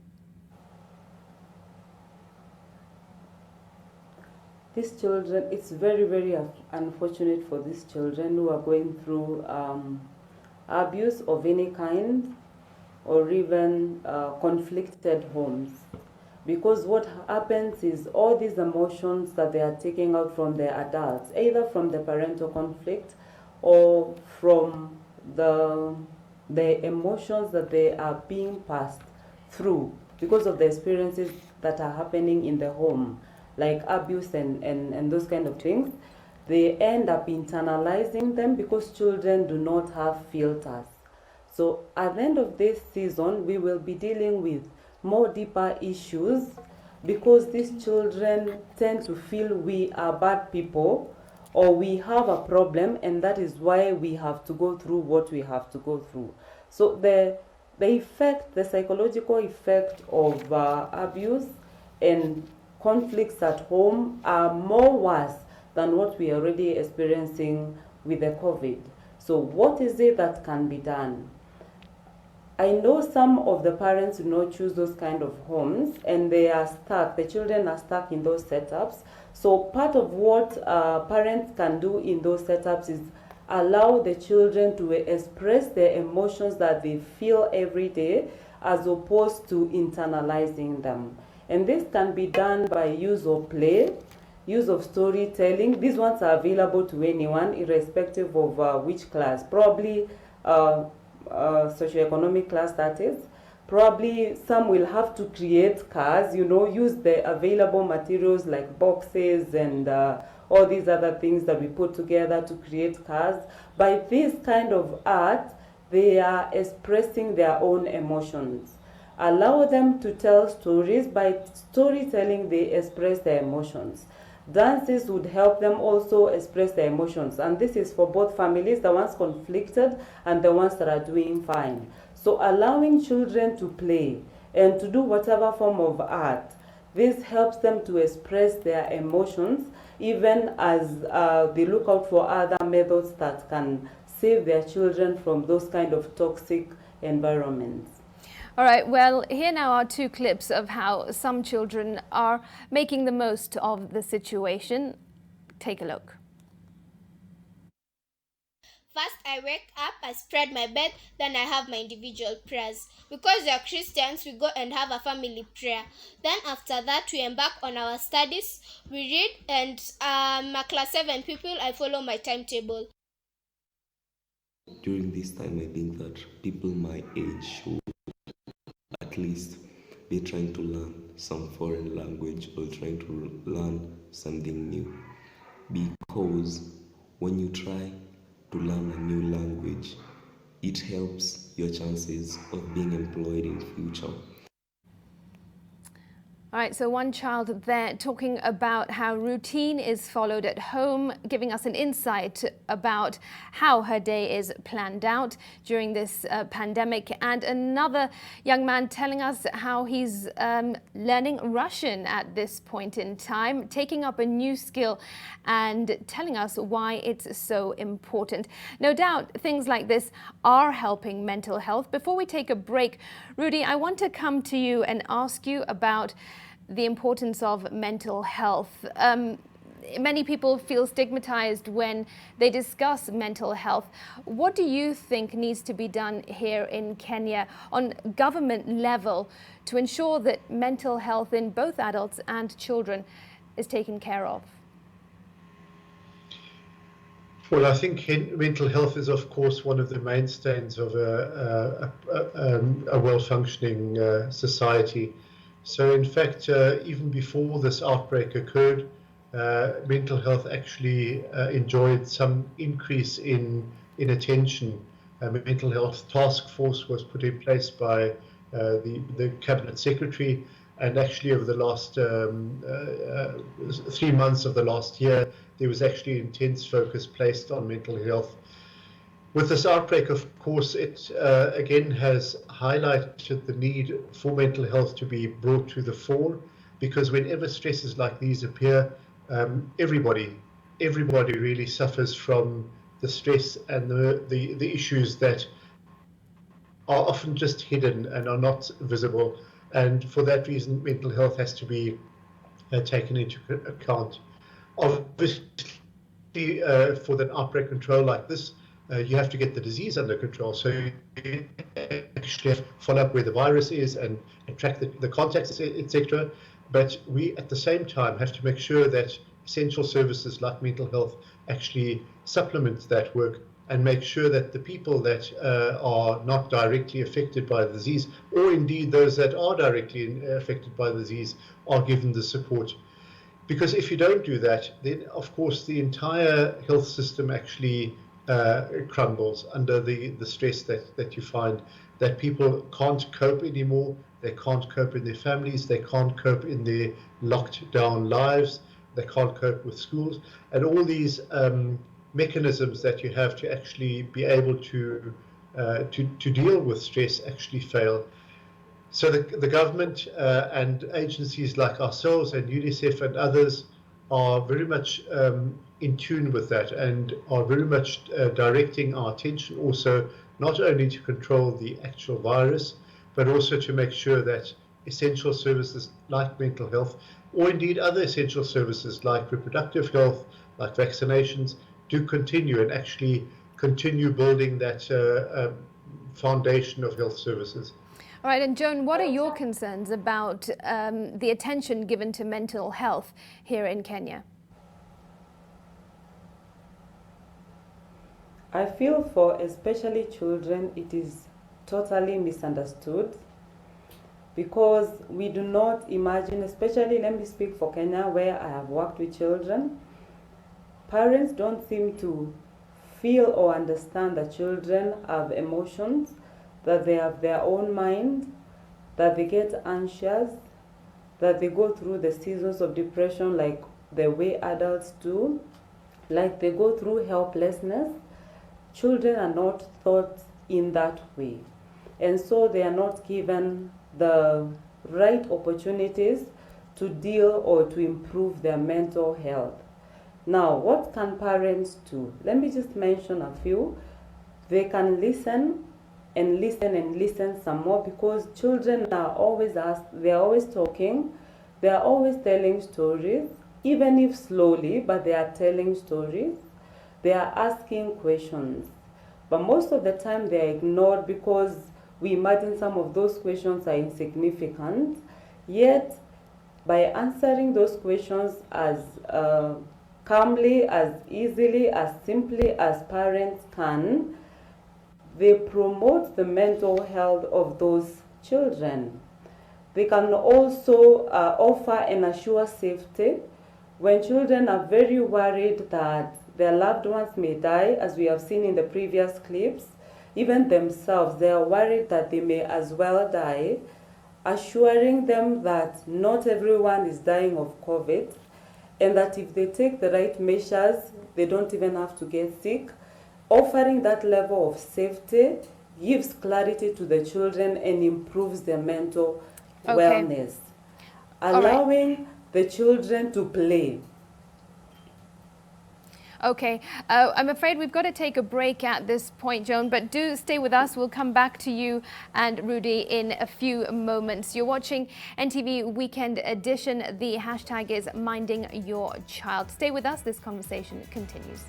These children, it's very, very unfortunate for these children who are going through abuse of any kind or even conflicted homes. Because what happens is all these emotions that they are taking out from their adults, either from the parental conflict or from the emotions that they are being passed through because of the experiences that are happening in the home, like abuse and those kind of things, they end up internalizing them because children do not have filters. So at the end of this season, we will be dealing with more deeper issues because these children tend to feel we are bad people or we have a problem, and that is why we have to go through what we have to go through. So the effect, the psychological effect of abuse and conflicts at home are more worse than what we are already experiencing with the COVID. So what is it that can be done? I know some of the parents do not choose those kind of homes and they are stuck, the children are stuck in those setups. So part of what parents can do in those setups is allow the children to express their emotions that they feel every day as opposed to internalizing them. And this can be done by use of play, use of storytelling. These ones are available to anyone irrespective of which class, probably socioeconomic class that is. Probably some will have to create cars, use the available materials like boxes and all these other things that we put together to create cars. By this kind of art, they are expressing their own emotions. Allow them to tell stories. By storytelling, they express their emotions. Dances would help them also express their emotions. And this is for both families, the ones conflicted and the ones that are doing fine. So allowing children to play and to do whatever form of art, this helps them to express their emotions, even as they look out for other methods that can save their children from those kind of toxic environments. All right, well, here now are two clips of how some children are making the most of the situation. Take a look. First, I wake up, I spread my bed, then I have my individual prayers. Because we are Christians, we go and have a family prayer. Then after that, we embark on our studies. We read, and my class 7 pupil, I follow my timetable. During this time, I think that people my age should at least be trying to learn some foreign language or trying to learn something new. Because when you try to learn a new language, it helps your chances of being employed in future. All right, so one child there talking about how routine is followed at home, giving us an insight about how her day is planned out during this pandemic. And another young man telling us how he's learning Russian at this point in time, taking up a new skill and telling us why it's so important. No doubt things like this are helping mental health. Before we take a break, Rudy, I want to come to you and ask you about the importance of mental health. Many people feel stigmatized when they discuss mental health. What do you think needs to be done here in Kenya on government level to ensure that mental health in both adults and children is taken care of? Well, I think mental health is, of course, one of the mainstays of a well-functioning society. So, in fact, even before this outbreak occurred, mental health actually enjoyed some increase in attention. A mental health task force was put in place by the cabinet secretary, and actually over the last 3 months of the last year, there was actually intense focus placed on mental health. With this outbreak, of course, it again has highlighted the need for mental health to be brought to the fore, because whenever stresses like these appear, everybody really suffers from the stress and the issues that are often just hidden and are not visible. And for that reason, mental health has to be taken into account. Obviously, for an outbreak control like this, you have to get the disease under control. So you actually have to follow up where the virus is and track the contacts, etc. But we, at the same time, have to make sure that essential services like mental health actually supplement that work and make sure that the people that are not directly affected by the disease, or indeed those that are directly affected by the disease, are given the support. Because if you don't do that, then of course the entire health system actually crumbles under the stress that you find, that people can't cope anymore, they can't cope in their families, they can't cope in their locked down lives, they can't cope with schools, and all these mechanisms that you have to actually be able to deal with stress actually fail. So the government and agencies like ourselves and UNICEF and others are very much in tune with that and are very much directing our attention also not only to control the actual virus, but also to make sure that essential services like mental health, or indeed other essential services like reproductive health, like vaccinations, do continue and actually continue building that foundation of health services. All right, and Joan, what are your concerns about the attention given to mental health here in Kenya? I feel for especially children, it is totally misunderstood, because we do not imagine, especially let me speak for Kenya where I have worked with children, parents don't seem to feel or understand that children have emotions, that they have their own mind, that they get anxious, that they go through the seasons of depression like the way adults do, like they go through helplessness. Children are not thought in that way, and so they are not given the right opportunities to deal or to improve their mental health. Now, what can parents do? Let me just mention a few. They can listen and listen and listen some more, because children are always asked, they are always talking, they are always telling stories, even if slowly, but they are telling stories. They are asking questions, but most of the time they are ignored because we imagine some of those questions are insignificant. Yet, by answering those questions as calmly, as easily, as simply as parents can, they promote the mental health of those children. They can also offer and assure safety when children are very worried that their loved ones may die, as we have seen in the previous clips. Even themselves, they are worried that they may as well die. assuring them that not everyone is dying of COVID, and that if they take the right measures, they don't even have to get sick. Offering that level of safety gives clarity to the children and improves their mental wellness. Allowing the children to play. Okay, I'm afraid we've got to take a break at this point, Joan, but do stay with us. We'll come back to you and Rudy in a few moments. You're watching NTV Weekend Edition. The hashtag is Minding Your Child. Stay with us. This conversation continues.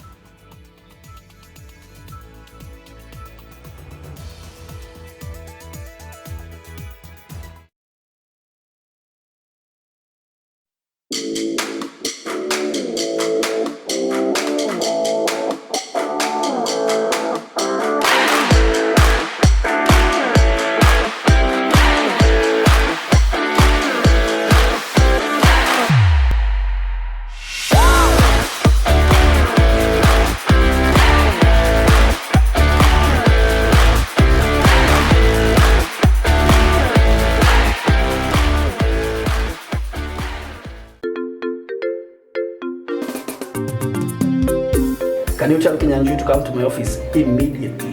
Can you tell Kinyanjui to come to my office immediately?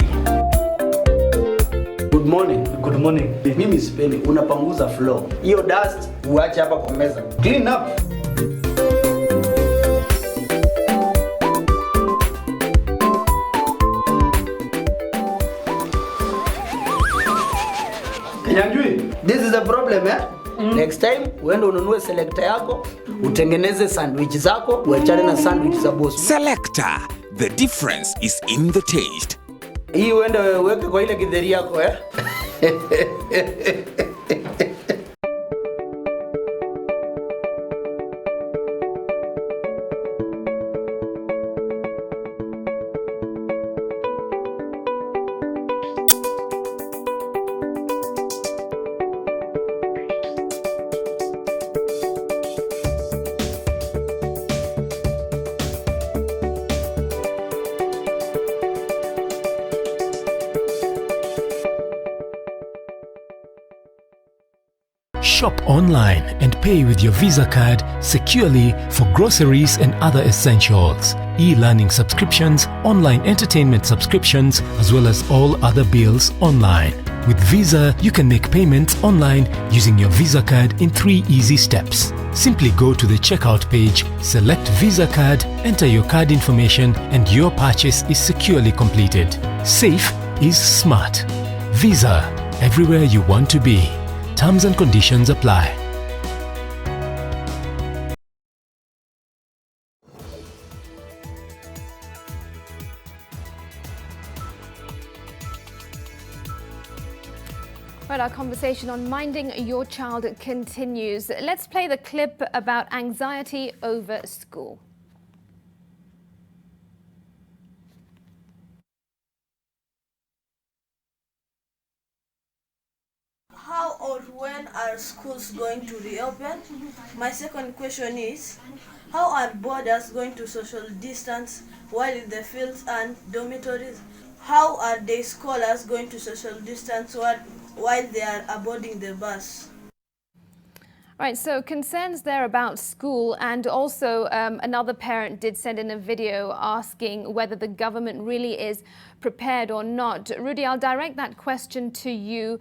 Good morning. Good morning. Mimi sipendi unapanguza floor. Hiyo dust uache hapa kwa meza. Clean up. Kinyanjui, this is a problem, eh? Next time uende ununue selector yako, utengeneze sandwich zako, uachane na sandwich za boss. Selector. The difference is in the taste. Hii uende weke kwa ile githeri yako, eh? Shop online and pay with your Visa card securely for groceries and other essentials, e-learning subscriptions, online entertainment subscriptions, as well as all other bills online. With Visa, you can make payments online using your Visa card in 3 easy steps. Simply go to the checkout page, select Visa card, enter your card information, and your purchase is securely completed. Safe is smart. Visa, everywhere you want to be. Terms and conditions apply. Right, our conversation on minding your child continues. Let's play the clip about anxiety over school. How or when are schools going to reopen? My second question is, how are boarders going to social distance while in the fields and dormitories? How are day scholars going to social distance while they are boarding the bus? Right, so concerns there about school, and also another parent did send in a video asking whether the government really is prepared or not. Rudy, I'll direct that question to you.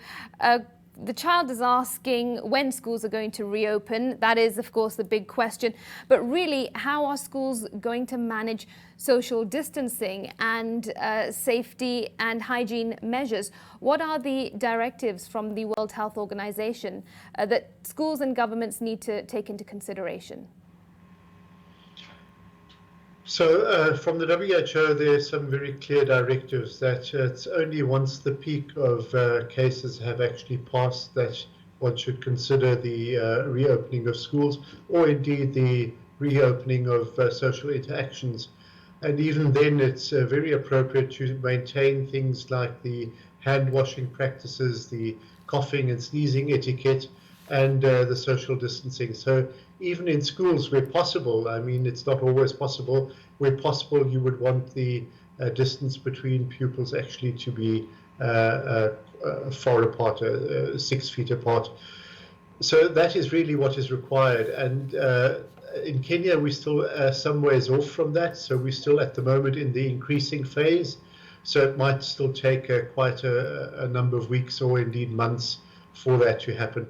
The child is asking when schools are going to reopen. That is, of course, the big question. But really, how are schools going to manage social distancing and safety and hygiene measures? What are the directives from the World Health Organization that schools and governments need to take into consideration? So from the WHO, there are some very clear directives that it's only once the peak of cases have actually passed that one should consider the reopening of schools, or indeed the reopening of social interactions. And even then, it's very appropriate to maintain things like the hand washing practices, the coughing and sneezing etiquette, and the social distancing. So even in schools where possible, I mean, it's not always possible, where possible you would want the distance between pupils actually to be far apart, 6 feet apart. So that is really what is required. And in Kenya, we're still some ways off from that. So we're still at the moment in the increasing phase. So it might still take quite a number of weeks or indeed months for that to happen.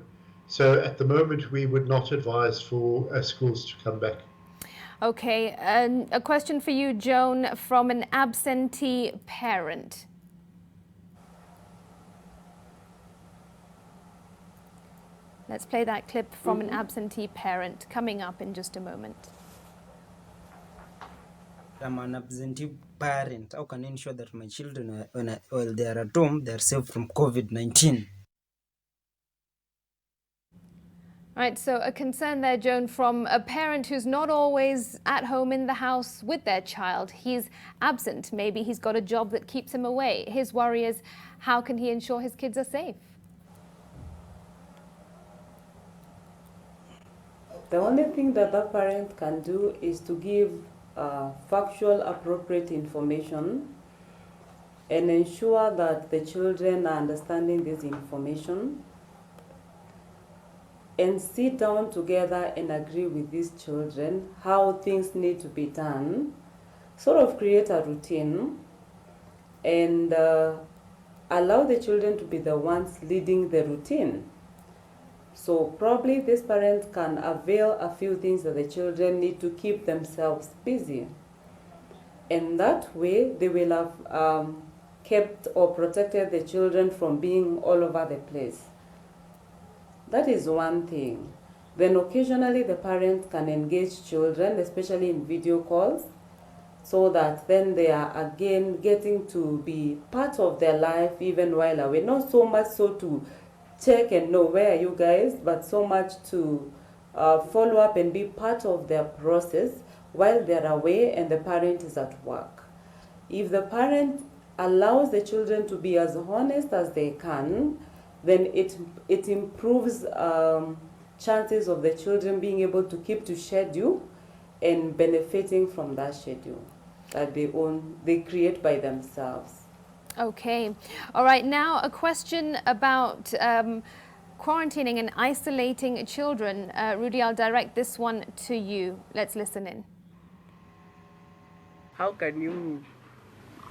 So at the moment, we would not advise for schools to come back. Okay, and a question for you, Joan, from an absentee parent. Let's play that clip from an absentee parent coming up in just a moment. I'm an absentee parent. How can I ensure that my children, while they are at home, they are safe from COVID-19? Right, so a concern there, Joan, from a parent who's not always at home in the house with their child. He's absent. Maybe he's got a job that keeps him away. His worry is, how can he ensure his kids are safe? The only thing that the parent can do is to give factual, appropriate information and ensure that the children are understanding this information, and sit down together and agree with these children how things need to be done, sort of create a routine, and allow the children to be the ones leading the routine. So probably this parent can avail a few things that the children need to keep themselves busy. And that way they will have kept or protected the children from being all over the place. That is one thing. Then occasionally the parent can engage children, especially in video calls, so that then they are again getting to be part of their life even while away. Not so much so to check and know where are you guys, but so much to follow up and be part of their process while they're away and the parent is at work. If the parent allows the children to be as honest as they can, then it improves chances of the children being able to keep to schedule and benefiting from that schedule that they create by themselves. Okay. All right. Now a question about quarantining and isolating children. Rudy, I'll direct this one to you. Let's listen in. How can you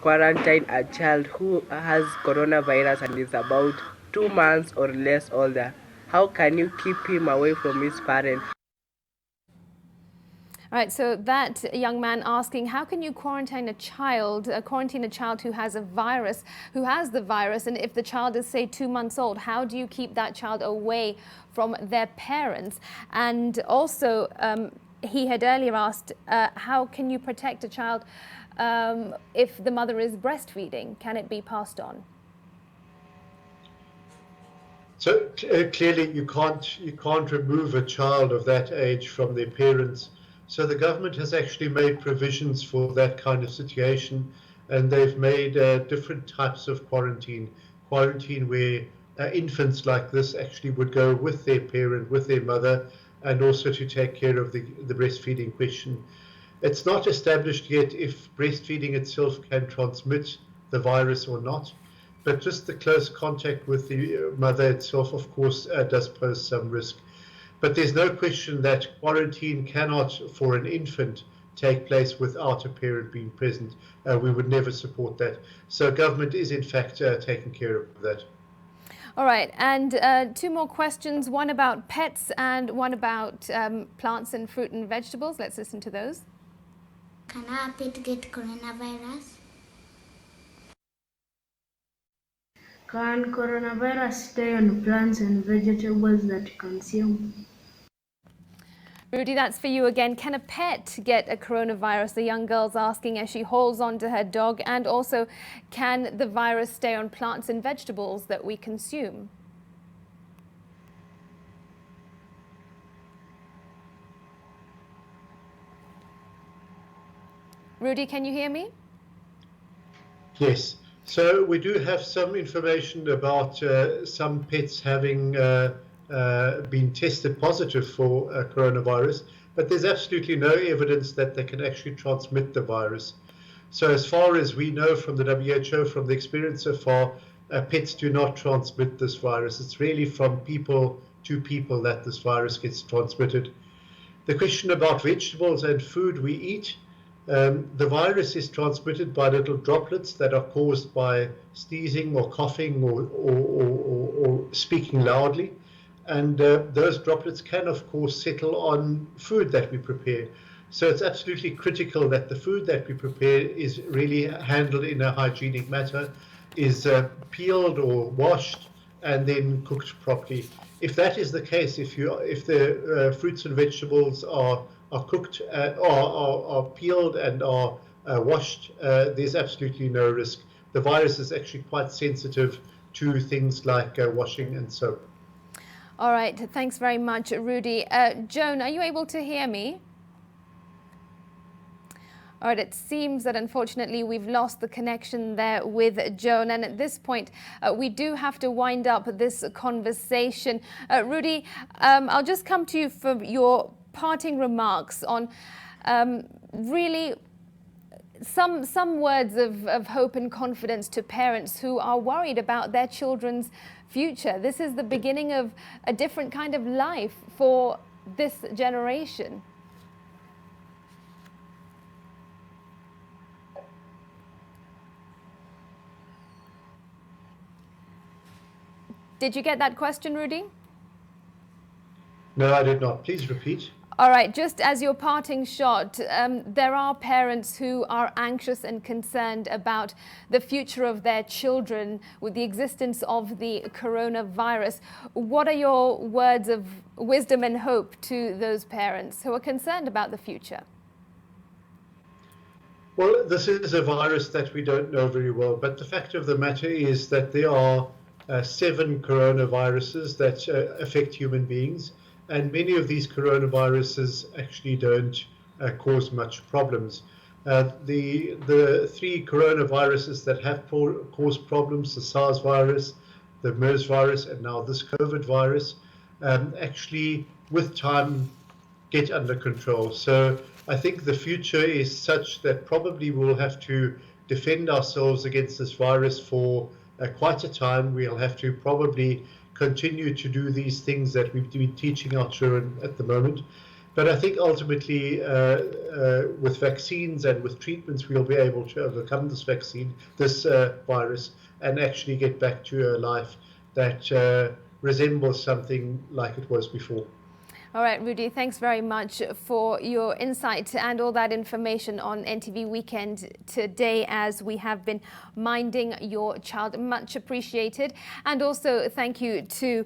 quarantine a child who has coronavirus and is about 2 months or less older? How can you keep him away from his parents? All right, so that young man asking, how can you quarantine a child who has a virus, who has the virus, and if the child is, say, 2 months old, how do you keep that child away from their parents? And also, he had earlier asked, how can you protect a child if the mother is breastfeeding? Can it be passed on? So clearly you can't remove a child of that age from their parents. So the government has actually made provisions for that kind of situation, and they've made different types of quarantine where infants like this actually would go with their parent, with their mother, and also to take care of the breastfeeding question. It's not established yet if breastfeeding itself can transmit the virus or not, but just the close contact with the mother itself, of course, does pose some risk. But there's no question that quarantine cannot, for an infant, take place without a parent being present. We would never support that. So government is, in fact, taking care of that. All right, and two more questions, one about pets and one about plants and fruit and vegetables. Let's listen to those. Can our pet get coronavirus? Can coronavirus stay on plants and vegetables that you consume? Rudy, that's for you again. Can a pet get a coronavirus? The young girl's asking as she holds on to her dog. And also, can the virus stay on plants and vegetables that we consume? Rudy, can you hear me? Yes. So we do have some information about some pets having been tested positive for coronavirus, but there's absolutely no evidence that they can actually transmit the virus. So as far as we know from the WHO, from the experience so far, pets do not transmit this virus. It's really from people to people that this virus gets transmitted. The question about vegetables and food we eat, the virus is transmitted by little droplets that are caused by sneezing or coughing or speaking loudly. And those droplets can, of course, settle on food that we prepare. So it's absolutely critical that the food that we prepare is really handled in a hygienic manner, is peeled or washed and then cooked properly. If that is the case, if the fruits and vegetables are cooked, are peeled and are washed, there's absolutely no risk. The virus is actually quite sensitive to things like washing and soap. All right, thanks very much, Rudy. Joan, are you able to hear me? All right, it seems that unfortunately we've lost the connection there with Joan, and at this point we do have to wind up this conversation. Rudy, I'll just come to you for your parting remarks on really some words of hope and confidence to parents who are worried about their children's future. This is the beginning of a different kind of life for this generation. Did you get that question, Rudy? No, I did not. Please repeat. All right, just as your parting shot, there are parents who are anxious and concerned about the future of their children with the existence of the coronavirus. What are your words of wisdom and hope to those parents who are concerned about the future? Well, this is a virus that we don't know very well, but the fact of the matter is that there are 7 coronaviruses that affect human beings, and many of these coronaviruses actually don't cause much problems. The 3 coronaviruses that have caused problems, the SARS virus, the MERS virus, and now this COVID virus, actually with time get under control. So I think the future is such that probably we'll have to defend ourselves against this virus for quite a time. We'll have to probably continue to do these things that we've been teaching our children at the moment. But I think ultimately with vaccines and with treatments, we'll be able to overcome this virus, and actually get back to a life that resembles something like it was before. All right, Rudy, thanks very much for your insight and all that information on NTV Weekend today as we have been minding your child. Much appreciated. And also thank you to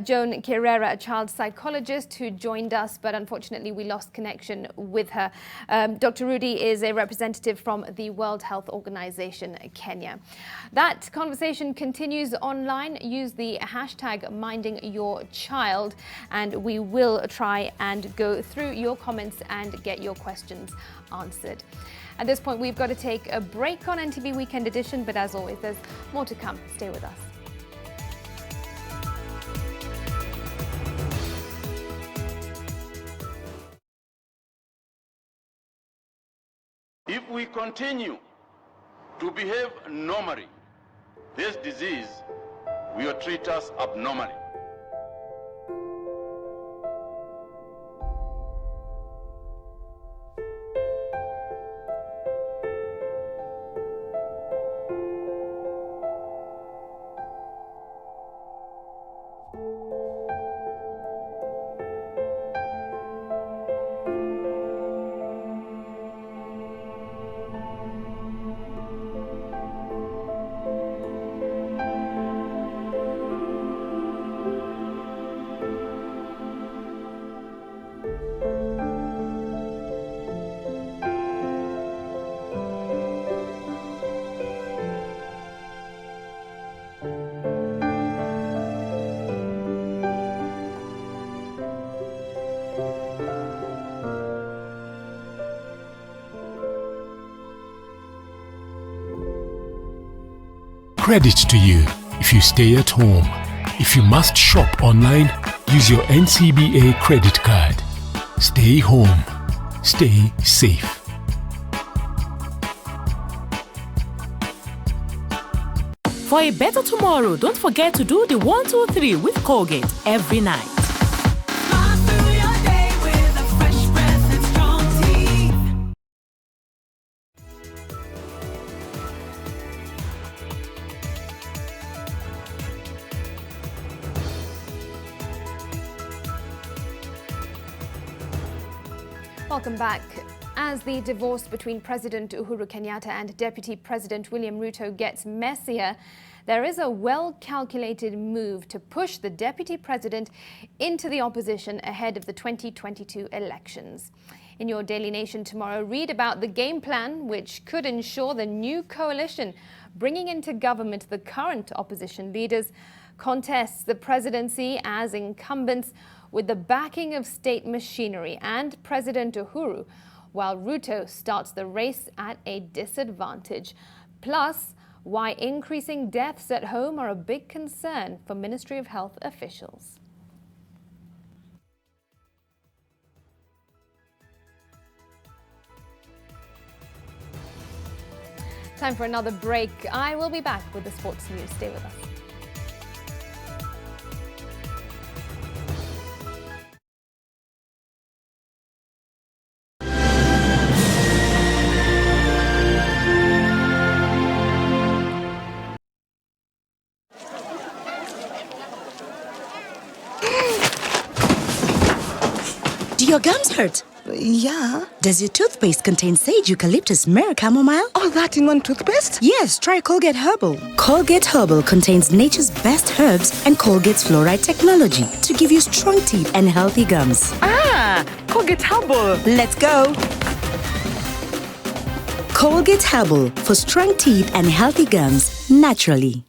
Joan Kerera, a child psychologist who joined us, but unfortunately we lost connection with her. Dr. Rudy is a representative from the World Health Organization, Kenya. That conversation continues online. Use the hashtag #MindingYourChild and we will try and go through your comments and get your questions answered. At this point, we've got to take a break on NTV Weekend Edition, but as always, there's more to come. Stay with us. If we continue to behave normally, this disease will treat us abnormally. Credit to you if you stay at home. If you must shop online, use your NCBA credit card. Stay home. Stay safe. For a better tomorrow, don't forget to do the 1, 2, 3 with Colgate every night. Welcome back. As the divorce between President Uhuru Kenyatta and Deputy President William Ruto gets messier, there is a well-calculated move to push the Deputy President into the opposition ahead of the 2022 elections. In your Daily Nation tomorrow, read about the game plan which could ensure the new coalition bringing into government the current opposition leaders contests the presidency as incumbents with the backing of state machinery and President Uhuru, while Ruto starts the race at a disadvantage. Plus, why increasing deaths at home are a big concern for Ministry of Health officials. Time for another break. I will be back with the sports news. Stay with us. Do your gums hurt? Yeah. Does your toothpaste contain sage, eucalyptus, myrrh, chamomile? All that in one toothpaste? Yes, try Colgate Herbal. Colgate Herbal contains nature's best herbs and Colgate's fluoride technology to give you strong teeth and healthy gums. Ah, Colgate Herbal. Let's go. Colgate Herbal for strong teeth and healthy gums naturally.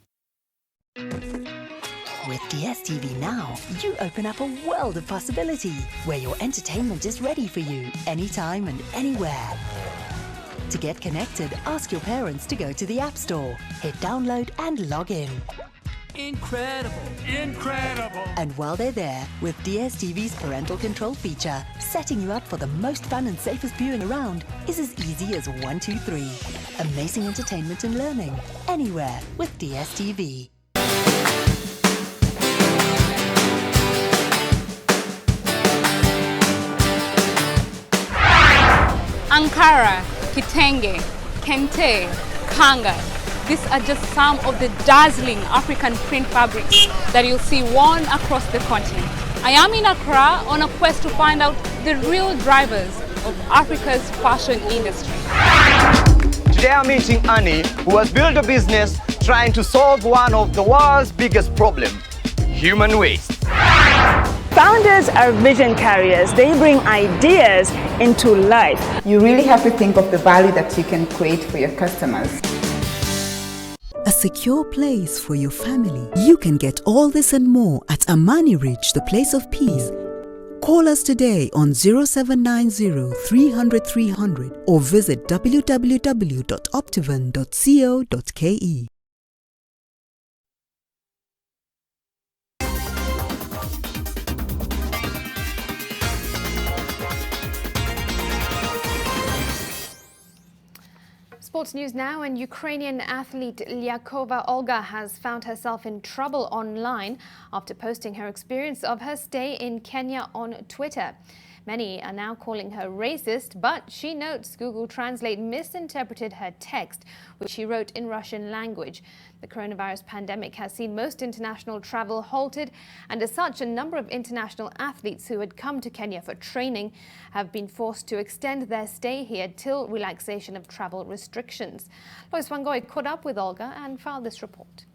With DSTV Now, you open up a world of possibility where your entertainment is ready for you anytime and anywhere. To get connected, ask your parents to go to the App Store, hit download and log in. Incredible! Incredible! And while they're there, with DSTV's parental control feature, setting you up for the most fun and safest viewing around is as easy as 1, 2, 3. Amazing entertainment and learning, anywhere with DSTV. Ankara, Kitenge, Kente, Kanga. These are just some of the dazzling African print fabrics that you'll see worn across the continent. I am in Accra on a quest to find out the real drivers of Africa's fashion industry. Today I'm meeting Annie, who has built a business trying to solve one of the world's biggest problems, human waste. Founders are vision carriers. They bring ideas into life. You really have to think of the value that you can create for your customers. A secure place for your family. You can get all this and more at Amani Ridge, the place of peace. Call us today on 0790 300 300 or visit www.optivan.co.ke. Sports news now, and Ukrainian athlete Lyakova Olga has found herself in trouble online after posting her experience of her stay in Kenya on Twitter. Many are now calling her racist, but she notes Google Translate misinterpreted her text, which she wrote in Russian language. The coronavirus pandemic has seen most international travel halted, and as such, a number of international athletes who had come to Kenya for training have been forced to extend their stay here till relaxation of travel restrictions. Lois Wangoi caught up with Olga and filed this report.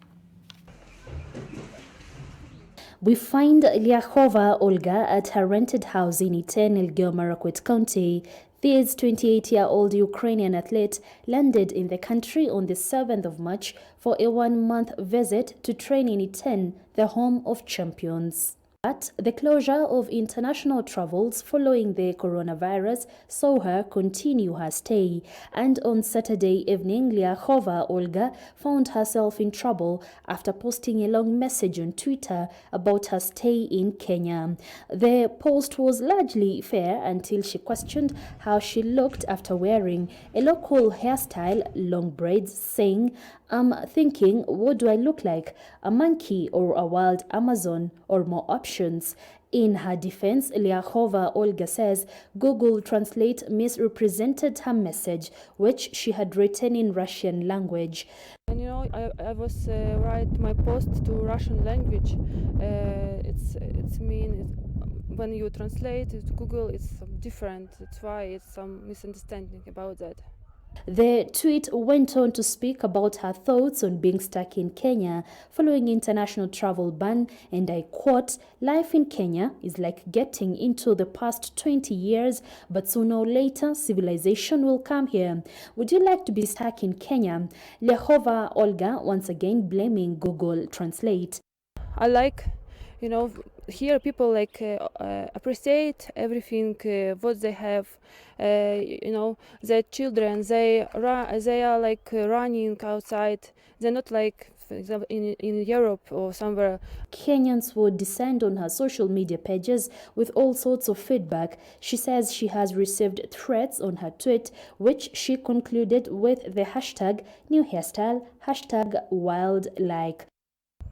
We find Lyakova Olga at her rented house in Iten, Elgeyo Marakwet County. This 28-year-old Ukrainian athlete landed in the country on the 7th of March for a one-month visit to train in Iten, the home of champions. But the closure of international travels following the coronavirus saw her continue her stay, and on Saturday evening, Lyakova Olga found herself in trouble after posting a long message on Twitter about her stay in Kenya. The post was largely fair until she questioned how she looked after wearing a local hairstyle, long braids, saying, "I'm thinking, what do I look like? A monkey or a wild Amazon, or more options?" In her defense, Lyakova Olga says Google Translate misrepresented her message, which she had written in Russian language. And I was write my post to Russian language. It's mean when you translate to Google, it's different. That's why it's some misunderstanding about that. The tweet went on to speak about her thoughts on being stuck in Kenya following international travel ban, and I quote, "Life in Kenya is like getting into the past 20 years, but sooner or later civilization will come here. Would you like to be stuck in Kenya?" Lehova Olga once again blaming Google Translate. I like, here people appreciate everything what they have. Their children, they are like running outside. They're not like, for example, in Europe or somewhere. Kenyans would descend on her social media pages with all sorts of feedback. She says she has received threats on her tweet, which she concluded with the hashtag new hairstyle, hashtag wildlike.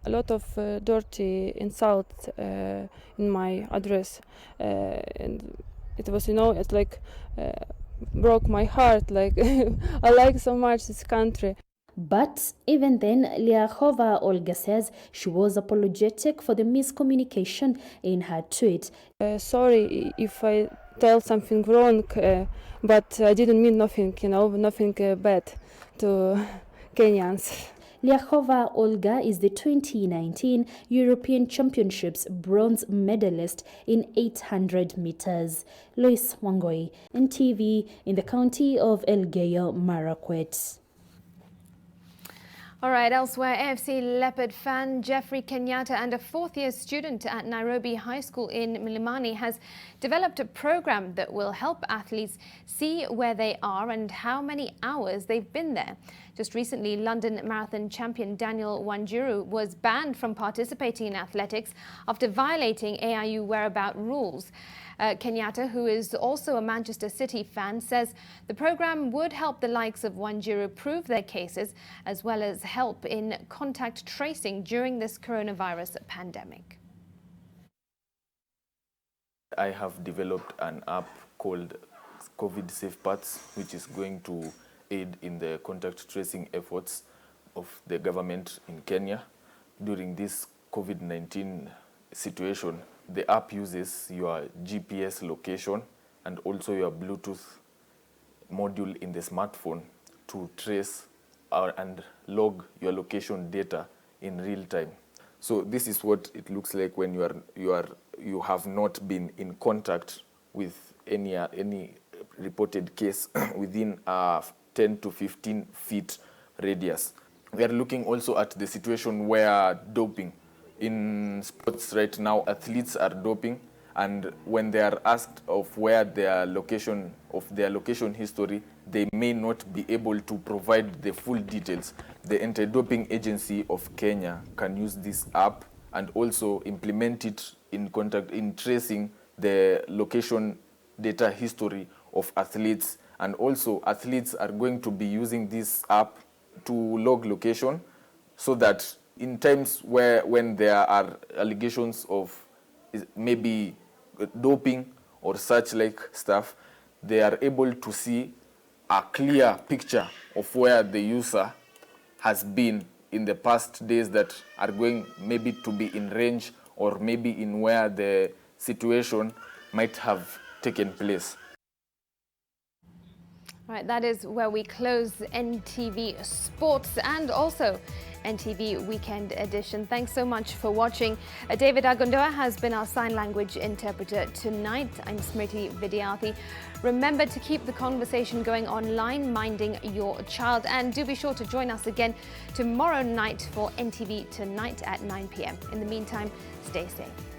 A lot of dirty insults in my address, and it was, it's like broke my heart. Like I like so much this country. But even then, Liachova Olga says she was apologetic for the miscommunication in her tweet. Sorry if I tell something wrong, but I didn't mean nothing, nothing bad to Kenyans. Liachova Olga is the 2019 European Championships bronze medalist in 800 meters. Lois Ngoiri, NTV, in the county of Elgeyo Marakwet. All right, elsewhere, AFC Leopard fan Jeffrey Kenyatta and a fourth-year student at Nairobi High School in Milimani has developed a program that will help athletes see where they are and how many hours they've been there. Just recently, London Marathon champion Daniel Wanjiru was banned from participating in athletics after violating AIU whereabout rules. Kenyatta, who is also a Manchester City fan, says the program would help the likes of Wanjiru prove their cases, as well as help in contact tracing during this coronavirus pandemic. I have developed an app called COVID Safe Paths, which is going to aid in the contact tracing efforts of the government in Kenya during this COVID-19 situation. The app uses your GPS location and also your Bluetooth module in the smartphone to trace and log your location data in real time. So this is what it looks like when you have not been in contact with any reported case within a 10 to 15 feet radius. We are looking also at the situation where doping. In sports right now, athletes are doping, and when they are asked of where their location history, they may not be able to provide the full details. The Anti-Doping Agency of Kenya can use this app and also implement it in tracing the location data history of athletes. And also athletes are going to be using this app to log location, so that in times when there are allegations of maybe doping or such like stuff, they are able to see a clear picture of where the user has been in the past days that are going maybe to be in range or maybe in where the situation might have taken place. Right, that is where we close NTV Sports and also NTV Weekend Edition. Thanks so much for watching. David Agondoa has been our sign language interpreter tonight. I'm Smriti Vidyarthi. Remember to keep the conversation going online, minding your child, and do be sure to join us again tomorrow night for NTV Tonight at 9 p.m. In the meantime, stay safe.